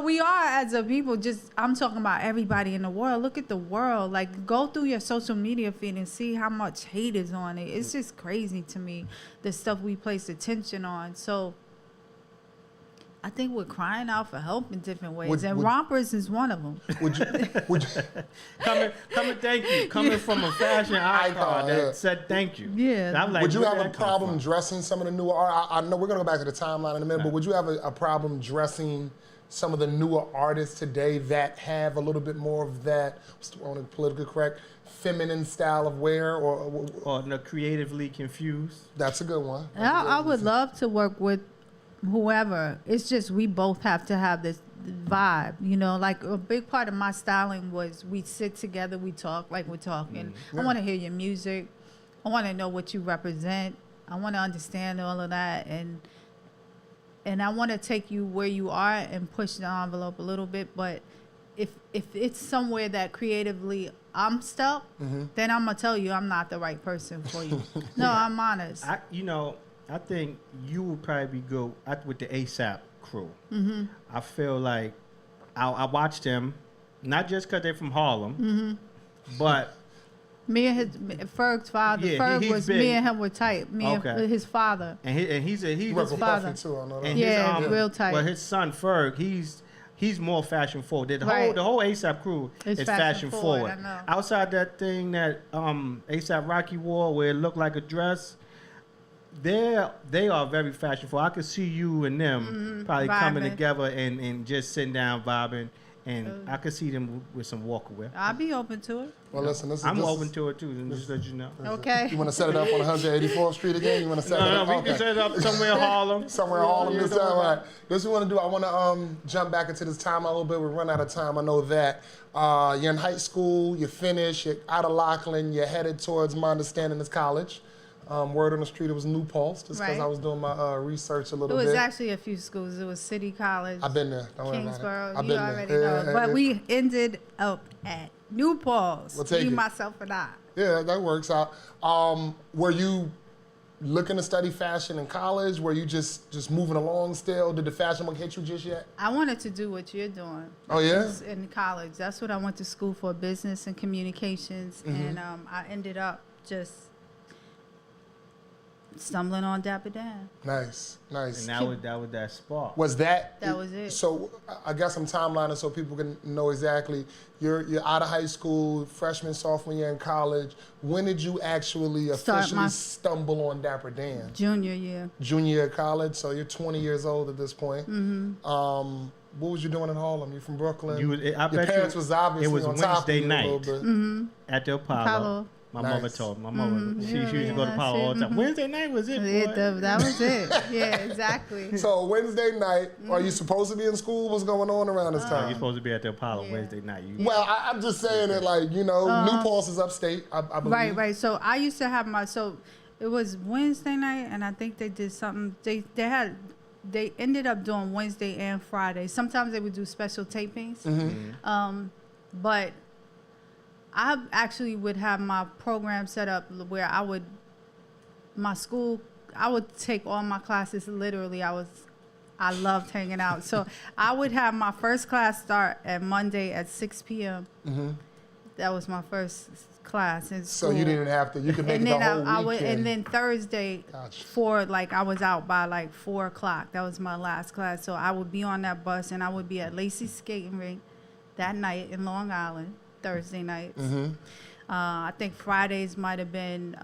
We are, as a people, I'm talking about everybody in the world. Look at the world. Like, go through your social media feed and see how much hate is on it. It's just crazy to me, the stuff we place attention on. So I think we're crying out for help in different ways, and rompers is one of them. Would you thank you. Coming from a fashion icon that said thank you. Yeah. I'm like, would you have a problem dressing some of the newer art? I know we're going to go back to the timeline in a minute, but would you have a problem dressing some of the newer artists today that have a little bit more of that, politically correct, feminine style of wear, or no, creatively confused? That's a good one. I would love to work with whoever. It's just we both have to have this vibe, like a big part of my styling was we sit together, we talk like we're talking. I want to hear your music. I want to know what you represent. I want to understand all of that, and I want to take you where you are and push the envelope a little bit. But if it's somewhere that creatively I'm stuck, then I'm gonna tell you I'm not the right person for you. No, I'm honest. I think you would probably be good with the ASAP crew. I feel like I watched him, not just because they're from Harlem, but me and Ferg's father. Yeah, Ferg he's was big. me and him were tight. Me and his father. And he's his father. Too, I know that. And yeah, real tight. Well, his son Ferg, he's more fashion forward. The whole ASAP crew is fashion forward. I know. Outside that thing that ASAP Rocky wore, where it looked like a dress, they are very fashion forward. I could see you and them probably coming together and just sitting down vibing. And I could see them with some walkaway. I'll be open to it. Well, listen, I'm open to it too. Just let you know. Okay. You want to set it up on 184th Street again? You want to set it up? No, we can set it up somewhere in Harlem. Somewhere in Harlem this time, all right. This is what we want to do. I want to jump back into this time a little bit. We run out of time. I know that. You're in high school. You're finished. You're out of Lockland. You're headed towards, my understanding, is college. Word on the street, it was New Paltz, just because I was doing my research a little bit. It was actually a few schools. It was City College. I've been there. Don't Kingsborough. I've You been already there. know. But we ended up at New Paltz. We'll myself, and I. Yeah, that works out. Were you looking to study fashion in college? Were you just moving along still? Did the fashion book hit you just yet? I wanted to do what you're doing. Oh, yeah? In college. That's what I went to school for, business and communications. And I ended up just stumbling on Dapper Dan. Nice. And that was that spark. Was that? That was it. So I got some timelining so people can know exactly. You're out of high school, freshman, sophomore year in college. When did you actually officially stumble on Dapper Dan? Junior year. Junior year of college. So you're 20 years old at this point. What was you doing in Harlem? You from Brooklyn? Your parents was obviously it was on top Wednesday of you night a little bit. at the Apollo. My mother told me. My mother, she used to go to Apollo all the time. Wednesday night was it, boy. That was it. Yeah, exactly. So Wednesday night, are you supposed to be in school? What's going on around this time? You're supposed to be at the Apollo Wednesday night. Well, I'm just saying it like, New Paltz is upstate, I believe. Right. So I used to have it was Wednesday night, and I think they did something. They ended up doing Wednesday and Friday. Sometimes they would do special tapings. But I actually would have my program set up where I would take all my classes literally. I loved hanging out. So I would have my first class start at Monday at 6 p.m. That was my first class in school. So you didn't have to, you could make it the whole weekend. And then Thursday, I was out by 4 o'clock. That was my last class. So I would be on that bus, and I would be at Lacey's skating rink that night in Long Island. Thursday nights. I think Fridays might have been,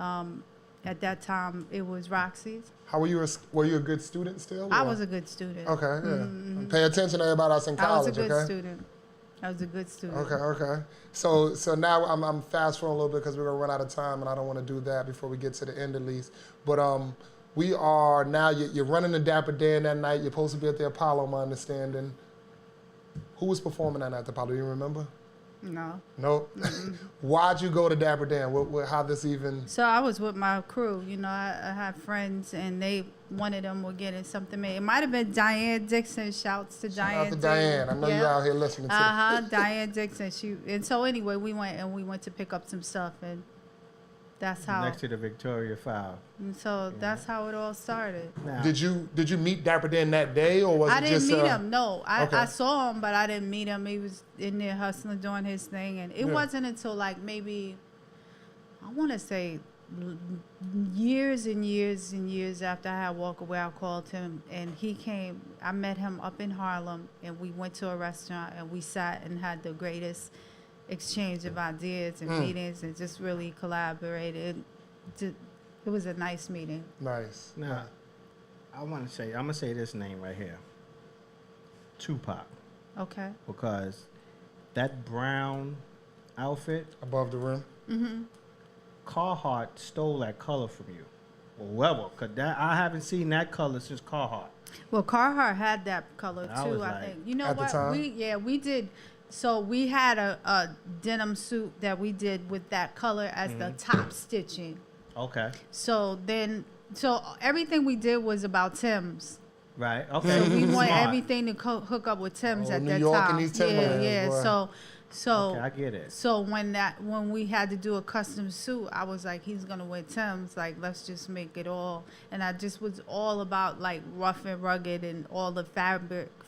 at that time, it was Roxy's. How were you? Were you a good student still? I was a good student. Okay, yeah. Pay attention to everybody else in college, I was a good student. Okay. So now I'm fast forwarding a little bit because we're going to run out of time, and I don't want to do that before we get to the end at least. But we are now, you're running the Dapper Dan that night. You're supposed to be at the Apollo, my understanding. Who was performing that night at the Apollo? Do you remember? No. Nope. Why'd you go to Dapper Dan? How this even? So I was with my crew. I had friends, and one of them were getting something made. It might have been Diane Dixon. Shouts to Diane. Shout out to Diane. I know you're out here listening to this. Diane Dixon. And so anyway, we went to pick up some stuff, and that's how. Next to the Victoria File. And so that's how it all started. Now, Did you meet Dapper Dan that day, or was it just? I didn't meet him. No, I saw him, but I didn't meet him. He was in there hustling, doing his thing, and it wasn't until maybe, I want to say, years and years and years after I had walked away, I called him, and he came. I met him up in Harlem, and we went to a restaurant, and we sat and had the greatest exchange of ideas and meetings, and just really collaborated. It was a nice meeting. Nice. Now, I'm gonna say this name right here, Tupac. Okay. Because that brown outfit above the rim. Carhartt stole that color from you, or whoever. Cause I haven't seen that color since Carhartt. Well, Carhartt had that color too. I think. You know what? We did. So we had a denim suit that we did with that color as the top stitching. Okay. So everything we did was about Tim's. Right. Okay. So we want everything to hook up with Tim's at that time. And Timberlands, boy. So okay, I get it. So when we had to do a custom suit, I was like, he's gonna wear Tim's. Let's just make it all. And I just was all about rough and rugged and all the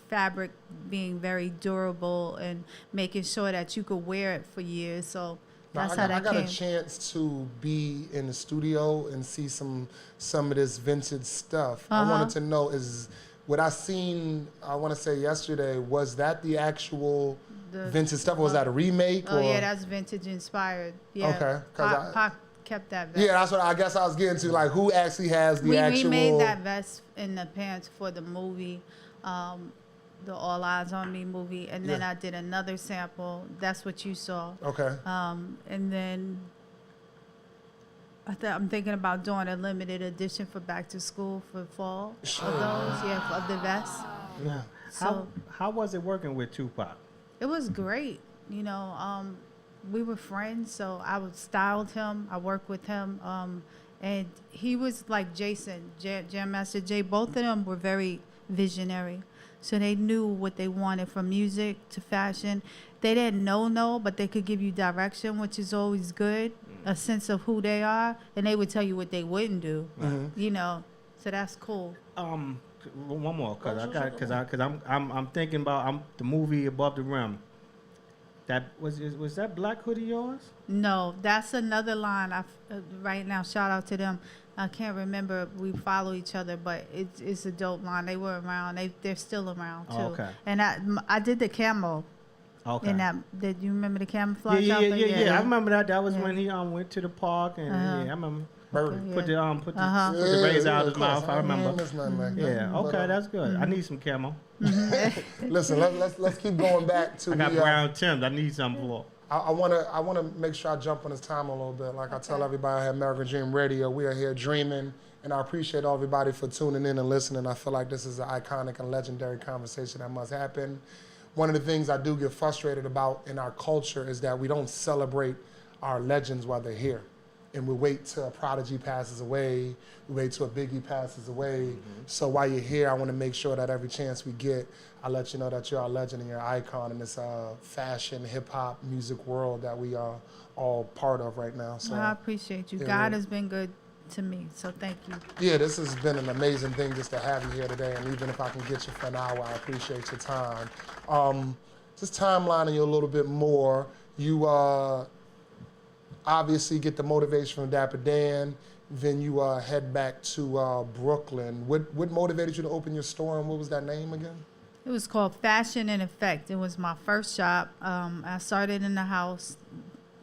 fabric being very durable and making sure that you could wear it for years. So that's how that came. I got a chance to be in the studio and see some of this vintage stuff. I wanted to know, is what I seen, I want to say yesterday, was that the actual vintage stuff, or was that a remake? Oh, yeah, that's vintage inspired. Yeah. Okay. Pac kept that vest. Yeah, that's what I guess I was getting to. Like, who actually has the actual... We made that vest in the pants for the movie, the All Eyes on Me movie, and then I did another sample. That's what you saw. Okay. And then I'm thinking about doing a limited edition for back to school for fall of those, of the vest. Yeah. So how was it working with Tupac? It was great. You know, we were friends, so I styled him. I worked with him, and he was like Jason, Jam Master Jay. Both of them were very visionary, so they knew what they wanted from music to fashion. They didn't know, but they could give you direction, which is always good. A sense of who they are, and they would tell you what they wouldn't do. You know, so that's cool. One more, cause I'm thinking about the movie Above the Rim. That was that Black Hoodie yours? No, that's another line. Right now, shout out to them. I can't remember. We follow each other, but it's a dope line. They were around. They're still around too. Okay. And I did the camo. Okay. And did you remember the camouflage? Yeah. I remember that. That was when he went to the park, and I remember. Put the razor out of his mouth. I remember. Okay, that's good. I need some camo. Listen, let's keep going back to. I got brown Timbs. I need some for. I wanna make sure I jump on this time a little bit. Like I tell everybody at American Dream Radio, we are here dreaming, and I appreciate everybody for tuning in and listening. I feel like this is an iconic and legendary conversation that must happen. One of the things I do get frustrated about in our culture is that we don't celebrate our legends while they're here. And we wait till a Prodigy passes away, we wait till a Biggie passes away. So while you're here, I want to make sure that every chance we get, I let you know that you're a legend and you're an icon in this fashion, hip-hop, music world that we are all part of right now. So I appreciate you. God has been good to me, so thank you. Yeah, this has been an amazing thing just to have you here today, and even if I can get you for an hour, I appreciate your time. Just timelining you a little bit more, you obviously get the motivation from Dapper Dan, then you head back to Brooklyn. What motivated you to open your store, and what was that name again? It was called Fashion in Effect. It was my first shop. I started in the house,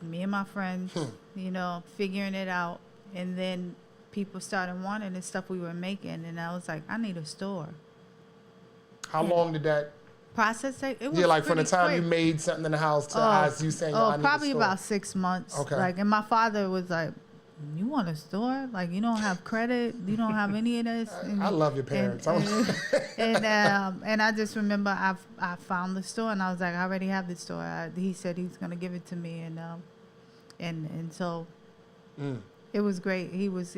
me and my friends, you know, figuring it out. And then people started wanting the stuff we were making, and I was like, I need a store. How long did that process take? It was like from the time quick. You made something in the house to as you saying, I need probably a store. about 6 months. Okay. Like, and my father was like, you want a store? Like, you don't have credit? You don't have any of this? And, I love your parents. And I just remember I found the store, and I was like, I already have the store. He said he's gonna give it to me, and so. It was great. He was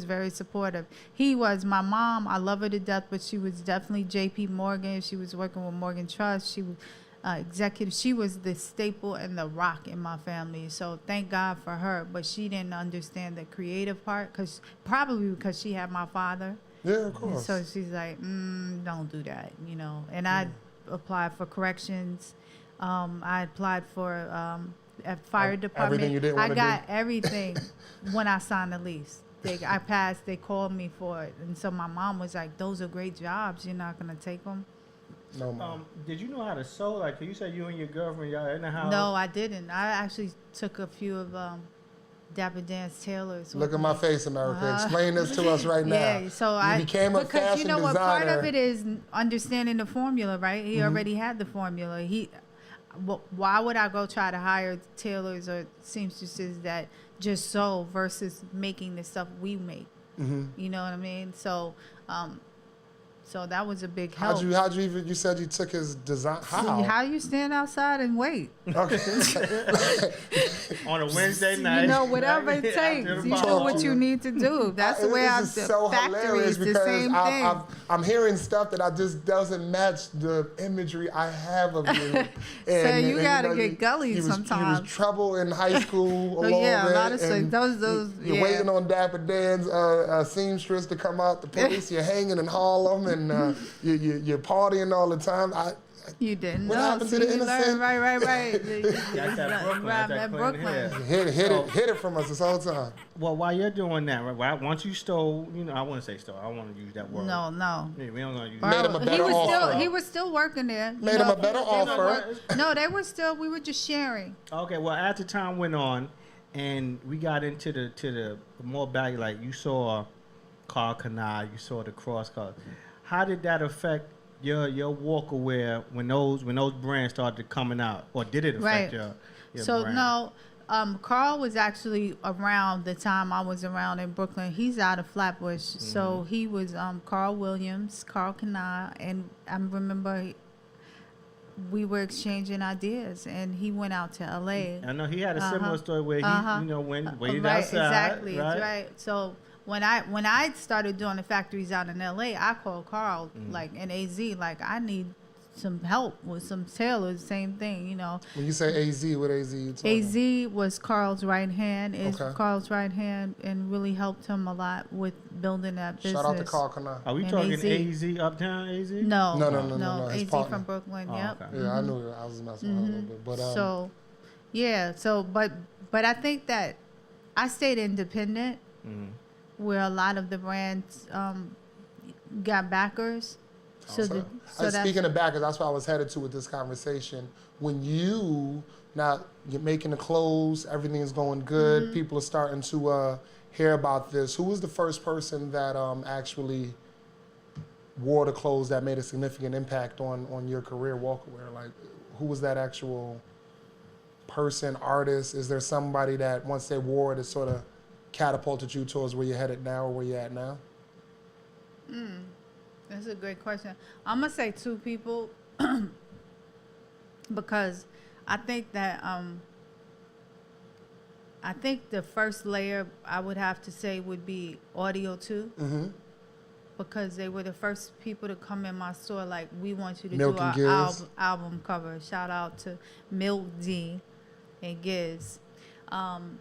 very supportive. He was my mom. I love her to death, but she was definitely J.P. Morgan. She was working with Morgan Trust. She was executive. She was the staple and the rock in my family. So thank God for her. But she didn't understand the creative part, probably because she had my father. Yeah, of course. And so she's like, don't do that, you know. And I applied for corrections. I applied for. At fire department, everything you didn't I got everything when I signed the lease. I passed. They called me for it, and so my mom was like, "Those are great jobs. You're not gonna take them." No, Mom. Did you know how to sew? Like, you said you and your girlfriend, y'all in the house. No, I didn't. I actually took a few of Dapper Dan's tailors. Look at my face, America. Explain this to us right now. Yeah, so you became a fashion you know what, designer. part of it is understanding the formula, right? He already had the formula. Why would I go try to hire tailors or seamstresses that just sew versus making the stuff we make? You know what I mean? So that was a big help. How'd you even? You said you took his design. How you stand outside and wait? Okay. On a Wednesday night. You know, whatever it takes. You do what you need to do. That's the way I'm. So factories, the same thing. I'm hearing stuff that just doesn't match the imagery I have of you. So you gotta get gully sometimes. You was trouble in high school. A lot of stuff. Those. You're waiting on Dapper Dan's seamstress to come out the place. You're hanging in Harlem. and you're partying all the time. You didn't what know. happened to the innocent? Right. That Brooklyn. Hid it from us this whole time. Well, while you're doing that, right? Once you stole, I wouldn't say stole. I don't want to use that word. No. Yeah, we don't want to use Made him a better offer. He was still working there. Made him a better offer. No, they were still. We were just sharing. Okay. Well, as the time went on, and we got into the more back, like you saw Car Canal, you saw the cross colors. How did that affect your walk away when those brands started coming out, or did it affect your brand? No, Carl was actually around the time I was around in Brooklyn. He's out of Flatbush, so he was Carl Williams, Carl Canal, and I remember we were exchanging ideas, and he went out to LA. I know he had a similar story where he waited outside. Exactly, right. So when I started doing the factories out in LA, I called Carl in AZ, I need some help with some tailors. Same thing, When you say AZ, what AZ you talking? AZ was Carl's right hand. Okay. Carl's right hand, and really helped him a lot with building that business. Shout out to Carl Canal. Are we talking AZ Uptown AZ? No. His AZ partner. from Brooklyn. Yep. Okay. Yeah, I knew I was messing with her a little bit, but but I think that I stayed independent, where a lot of the brands got backers. Speaking of backers, that's why I was headed to with this conversation. When you're making the clothes, everything is going good, people are starting to hear about this. Who was the first person that actually wore the clothes that made a significant impact on your career walkaway? Like, who was that actual person, artist? Is there somebody that once they wore it, it sort of catapulted you towards where you're headed now or where you're at now? That's a great question. I'm gonna say two people because I think that I think the first layer I would have to say would be Audio 2, because they were the first people to come in my store like, we want you to Milk do our and album cover. Shout out to Milk D and Giz. And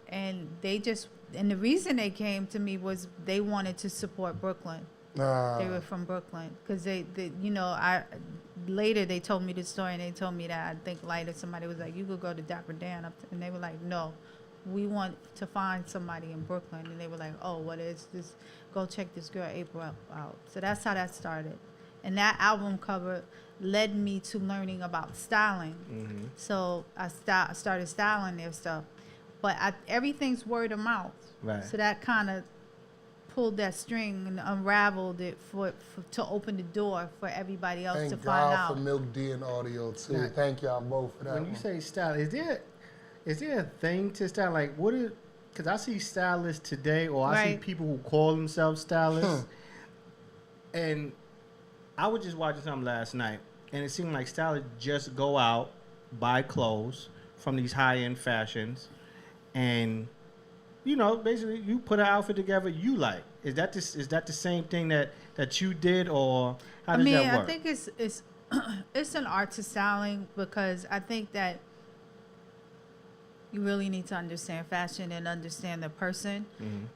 the reason they came to me was they wanted to support Brooklyn. They were from Brooklyn because later they told me the story, and they told me that I think later somebody was like, you could go to Dapper Dan, and they were like, no, we want to find somebody in Brooklyn, and they were like, oh, what is this? Go check this girl April out. So that's how that started, and that album cover led me to learning about styling. So I started styling their stuff, but everything's word of mouth. Right. So that kind of pulled that string and unraveled it to open the door for everybody else to find out. Thank God for Milk D and Audio too. Right. Thank y'all both for that. When you say style, is there a thing to style? Like, because I see stylists today, or I see people who call themselves stylists, and I was just watching something last night, and it seemed like stylists just go out, buy clothes from these high-end fashions, and basically you put an outfit together you like. Is that the same thing that you did, or how does that work? I think it's an art to styling, because I think that you really need to understand fashion and understand the person,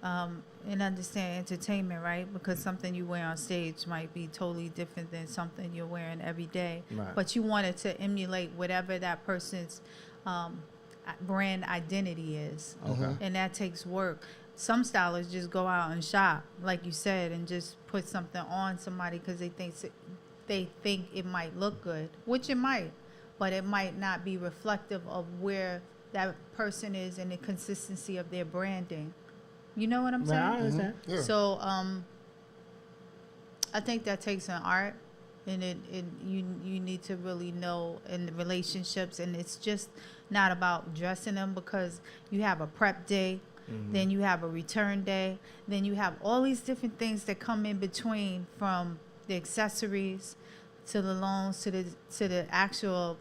and understand entertainment, right? Because something you wear on stage might be totally different than something you're wearing every day. Right. But you want it to emulate whatever that person's brand identity is. Okay. And that takes work. Some stylists just go out and shop, like you said, and just put something on somebody because they think it might look good, which it might, but it might not be reflective of where that person is and the consistency of their branding. You know what I'm saying? I understand. Yeah. So I think that takes an art, and you need to really know in the relationships, and it's just not about dressing them, because you have a prep day, then you have a return day, then you have all these different things that come in between, from the accessories to the loans to the actual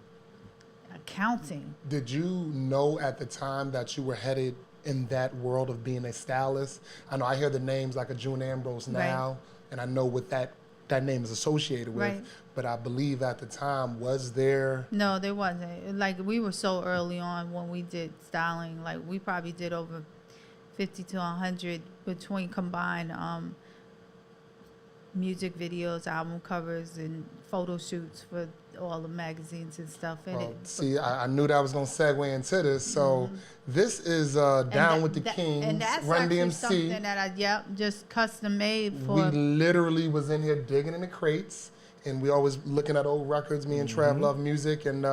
accounting. Did you know at the time that you were headed in that world of being a stylist? I know I hear the names like a June Ambrose now, and I know what that name is associated with, but I believe at the time, was there? No, there wasn't. Like, we were so early on when we did styling. Like, we probably did over 50 to 100 between combined music videos, album covers, and photo shoots for all the magazines and stuff. And see, I knew that was going to segue into this. So this is Down with the Kings, and that's Run actually DMC. something that I just custom made for. We literally was in here digging in the crates. And we always looking at old records. Me and Trev love music, and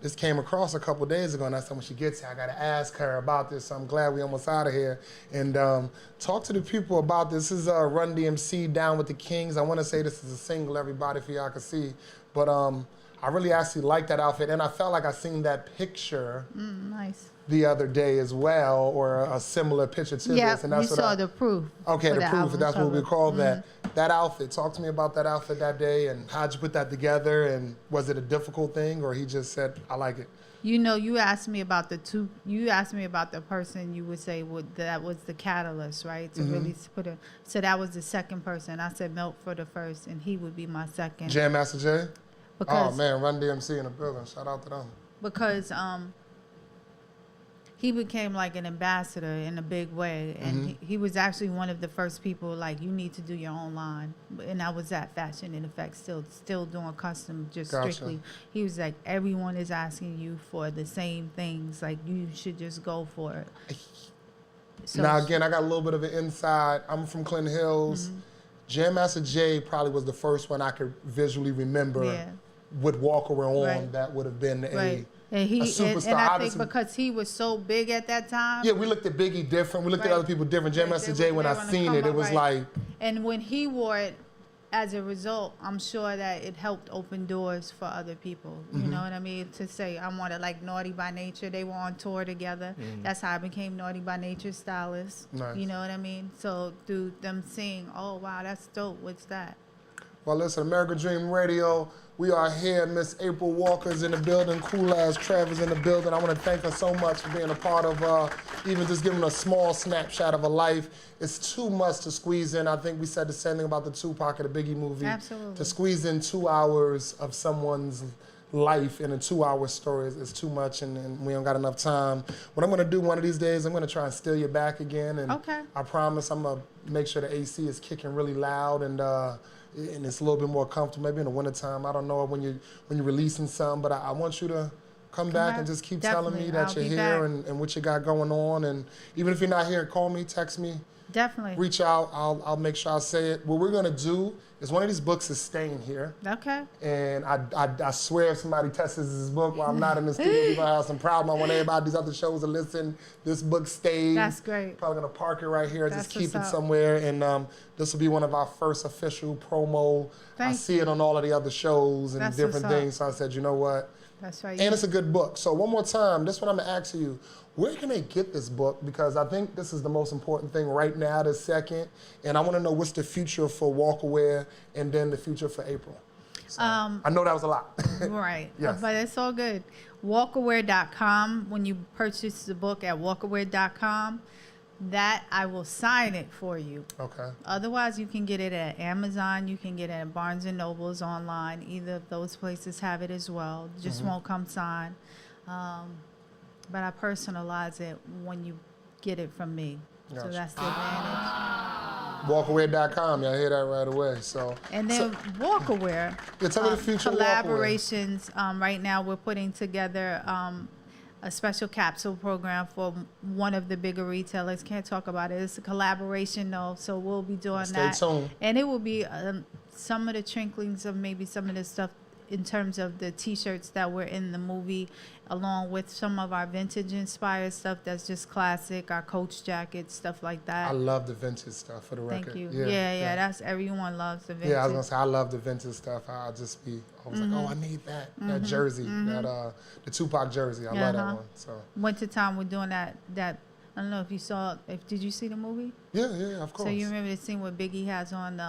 this came across a couple days ago. And I said, when she gets here, I gotta ask her about this. So I'm glad we almost out of here. And talk to the people about this. This is Run DMC, Down with the Kings. I want to say this is a single, everybody, for y'all can see. But I really actually like that outfit, and I felt like I seen that picture. Nice. The other day as well, or a similar picture to this, and that's what saw the proof. Okay, the proof. That's cover. what we call that. That outfit. Talk to me about that outfit that day, and how'd you put that together? And was it a difficult thing, or he just said, "I like it"? You know, you asked me about the two. You asked me about the person you would say that was the catalyst, right? To really put it. So that was the second person. I said Milk for the first, and he would be my second. Jam Master Jay. Because, oh man, Run DMC in the building. Shout out to them. Because he became like an ambassador in a big way, and he was actually one of the first people like, you need to do your own line. And I was at Fashion in Effect, still doing custom, just strictly. He was like, everyone is asking you for the same things, like you should just go for it. So, now again, I got a little bit of an inside. I'm from Clinton Hills. Jam Master Jay probably was the first one I could visually remember would walk around that would have been a and a superstar. And I think because he was so big at that time. Yeah, we looked at Biggie different. We looked at other people different. Jam Master Jay, when I seen it, it was like. And when he wore it, as a result, I'm sure that it helped open doors for other people. You know what I mean? To say, I wanted like Naughty by Nature. They were on tour together. That's how I became Naughty by Nature stylist. Nice. You know what I mean? So through them seeing, oh, wow, that's dope. What's that? Well, listen, American Dream Radio, we are here. Miss April Walker's in the building. Cool Ass Trevor's in the building. I want to thank her so much for being a part of even just giving a small snapshot of her life. It's too much to squeeze in. I think we said the same thing about the Tupac and the Biggie movie. Absolutely. To squeeze in 2 hours of someone's life in a 2-hour story is too much, and we don't got enough time. What I'm going to do one of these days, I'm going to try and steal you back again. And I promise I'm going to make sure the AC is kicking really loud and it's a little bit more comfortable, maybe in the wintertime. I don't know when you're releasing something, but I want you to come back and just keep telling me that you're here and what you got going on. And even if you're not here, call me, text me. Definitely. Reach out. I'll make sure I say it. What we're going to do is one of these books is staying here. Okay. And I swear if somebody tests this book while I'm not in the studio, we're going to have some problem. I want everybody these other shows to listen. This book stays. That's great. Probably going to park it right here. That's just keep it somewhere. And this will be one of our first official promo. I see it on all of the other shows and different things. So I said, you know what? That's right. And it's a good book. So one more time, this is what I'm going to ask you. Where can they get this book? Because I think this is the most important thing right now, this second. And I want to know what's the future for Walkaware and then the future for April. So, I know that was a lot. Right. Yes. But it's all good. Walkaware.com, when you purchase the book at walkaware.com, that I will sign it for you. Okay. Otherwise, you can get it at Amazon. You can get it at Barnes & Noble's online. Either of those places have it as well. Just won't come signed. But I personalize it when you get it from me. Gotcha. So that's the advantage. Walkaware.com, y'all hear that right away. So. And then Walkaware. Tell me the future collaborations. Right now, we're putting together a special capsule program for one of the bigger retailers. Can't talk about it. It's a collaboration, though, so we'll be doing that. Stay tuned. And it will be some of the trinklings of maybe some of the stuff in terms of the T-shirts that were in the movie, along with some of our vintage-inspired stuff that's just classic, our Coach jackets, stuff like that. I love the vintage stuff, for the record. Thank you. Yeah, that's everyone loves the vintage. Yeah, I was going to say, I love the vintage stuff. I was like, oh, I need that jersey, that the Tupac jersey. I love that one. So wintertime, we're doing that. I don't know if you saw, did you see the movie? Yeah, of course. So you remember the scene where Biggie has on the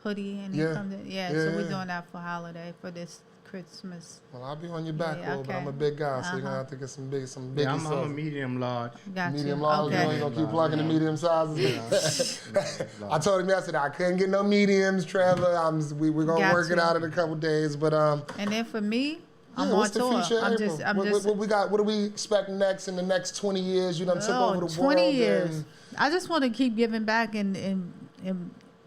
hoodie and he comes in? So we're doing that for holiday, for this Christmas. Well, I'll be on your back a little bit. I'm a big guy, so you're going to have to get some big I'm a medium large. Medium large? You ain't going to keep plugging the medium sizes? I told him yesterday I couldn't get no mediums, Trevor. We're going to work it out in a couple days. But and then for me, I'm on what's the tour. future, April? What do we expect next in the next 20 years? You done took over the 20 world. Years. I just want to keep giving back and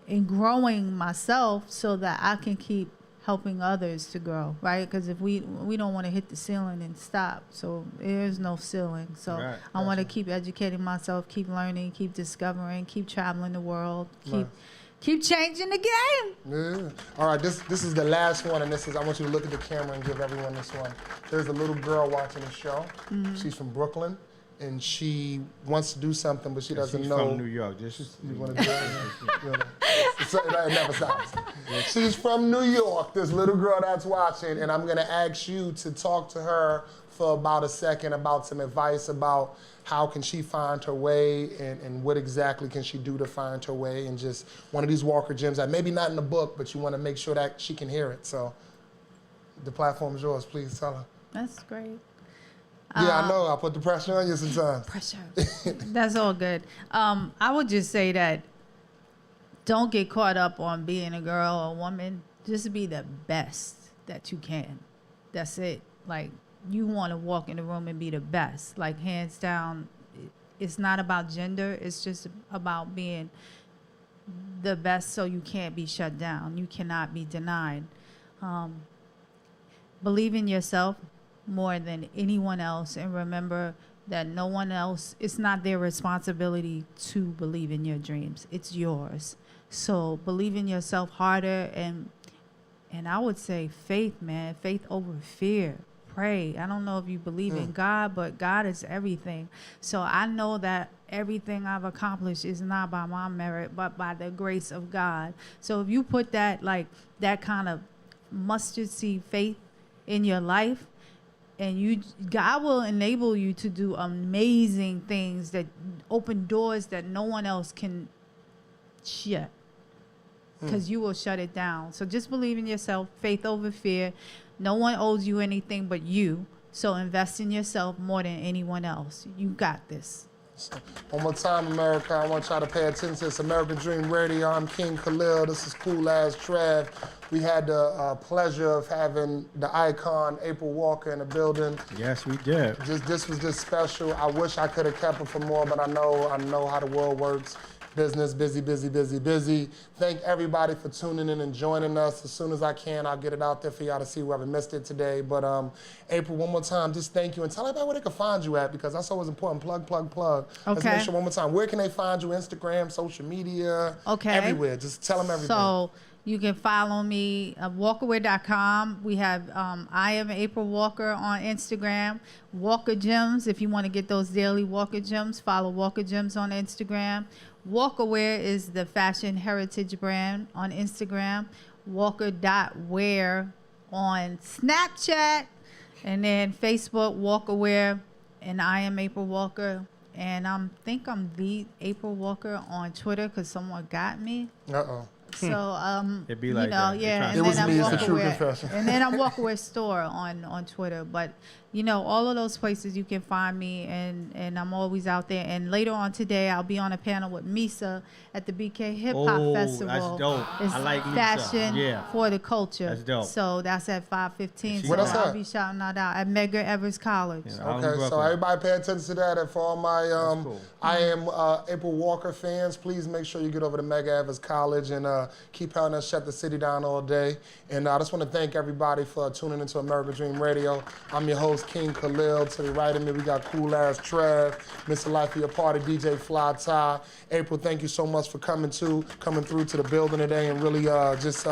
in growing myself so that I can keep helping others to grow, right? Because if we don't want to hit the ceiling and stop, so there is no ceiling. So Right. I want to keep educating myself, keep learning, keep discovering, keep traveling the world, keep changing the game. Yeah. All right, this is the last one, and I want you to look at the camera and give everyone this one. There's a little girl watching the show. Mm-hmm. She's from Brooklyn, and she wants to do something, but she doesn't know. She's from New York. You want to do it? It never stops. She's from New York, this little girl that's watching, and I'm going to ask you to talk to her for about a second about some advice about how can she find her way and what exactly can she do to find her way, and just one of these Walker gems that maybe not in the book, but you want to make sure that she can hear it. So the platform is yours. Please tell her. That's great. Yeah, I know. I put the pressure on you sometimes. Pressure. That's all good. I would just say that don't get caught up on being a girl or a woman. Just be the best that you can. That's it. Like, you want to walk in the room and be the best. Like, hands down, it's not about gender. It's just about being the best, so you can't be shut down. You cannot be denied. Believe in yourself more than anyone else, and remember that no one else, it's not their responsibility to believe in your dreams. It's yours. So believe in yourself harder, and I would say faith, man. Faith over fear. Pray. I don't know if you believe in God, but God is everything. So I know that everything I've accomplished is not by my merit, but by the grace of God. So if you put that kind of mustard seed faith in your life, and God will enable you to do amazing things that open doors that no one else can shut, because you will shut it down. So just believe in yourself, faith over fear. No one owes you anything but you. So invest in yourself more than anyone else. You got this. One more time, America. I want y'all to pay attention to this. American Dream Radio. I'm King Khalil. This is Cool As Trav. We had the pleasure of having the icon, April Walker, in the building. Yes, we did. This was just special. I wish I could have kept it for more, but I know how the world works. Business, busy, busy, busy, busy. Thank everybody for tuning in and joining us. As soon as I can, I'll get it out there for y'all to see whoever missed it today. But April, one more time, just thank you. And tell everybody where they can find you at, because that's always important. Plug. Okay. Let's make sure one more time. Where can they find you? Instagram, social media, everywhere. Just tell them everything. So you can follow me at walkaway.com. We have I am April Walker on Instagram. Walker Gems, if you want to get those daily Walker Gems, follow Walker Gems on Instagram. Walkerwear is the fashion heritage brand on Instagram. Walker.wear on Snapchat. And then Facebook, Walkerwear. And I am April Walker. And I think I'm the April Walker on Twitter because someone got me. Uh-oh. So It'd be like that. yeah, it was me. It's the true confession. And then I'm Walkaway Store on Twitter. But all of those places you can find me, and I'm always out there. And later on today, I'll be on a panel with Misa at the BK Hiphop Festival. That's dope. It's I like Misa. fashion for the culture. That's dope. So that's at 5:15. Where so that's I'll at? be shouting that out at Medgar Evers College. Yeah, Okay, so everybody pay attention to that. And for all my cool. I am April Walker fans, please make sure you get over to Medgar Evers College and keep helping us shut the city down all day. And I just want to thank everybody for tuning into American Dream Radio. I'm your host, King Khalil. To the right of me, we got Cool As Trav, Mr. Life of Your Party, DJ Fly Tie. April, thank you so much for coming through to the building today and really just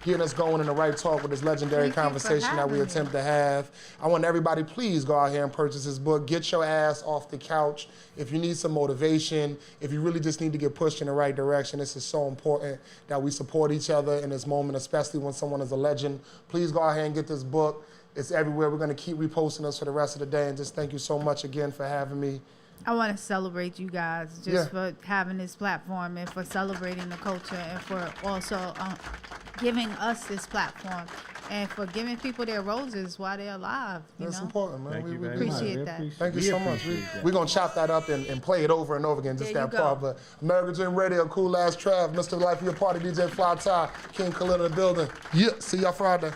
getting us going in the right talk with this legendary conversation that we attempt to have. I want everybody, please go out here and purchase this book. Get your ass off the couch. If you need some motivation, if you really just need to get pushed in the right direction, this is so important that we support each other in this moment, especially when someone is a legend. Please go out here and get this book. It's everywhere. We're going to keep reposting this for the rest of the day. And just thank you so much again for having me. I want to celebrate you guys for having this platform and for celebrating the culture and for also giving us this platform and for giving people their roses while they're alive. That's important, man. Thank you we very appreciate much. that. Thank you so much. We're going to chop that up and play it over and over again, just there that part. But American Dream Radio, Cool As Trav, Mr. Life of Your Party, DJ Fly Tie, King Khalil in the building. Yeah, see y'all Friday.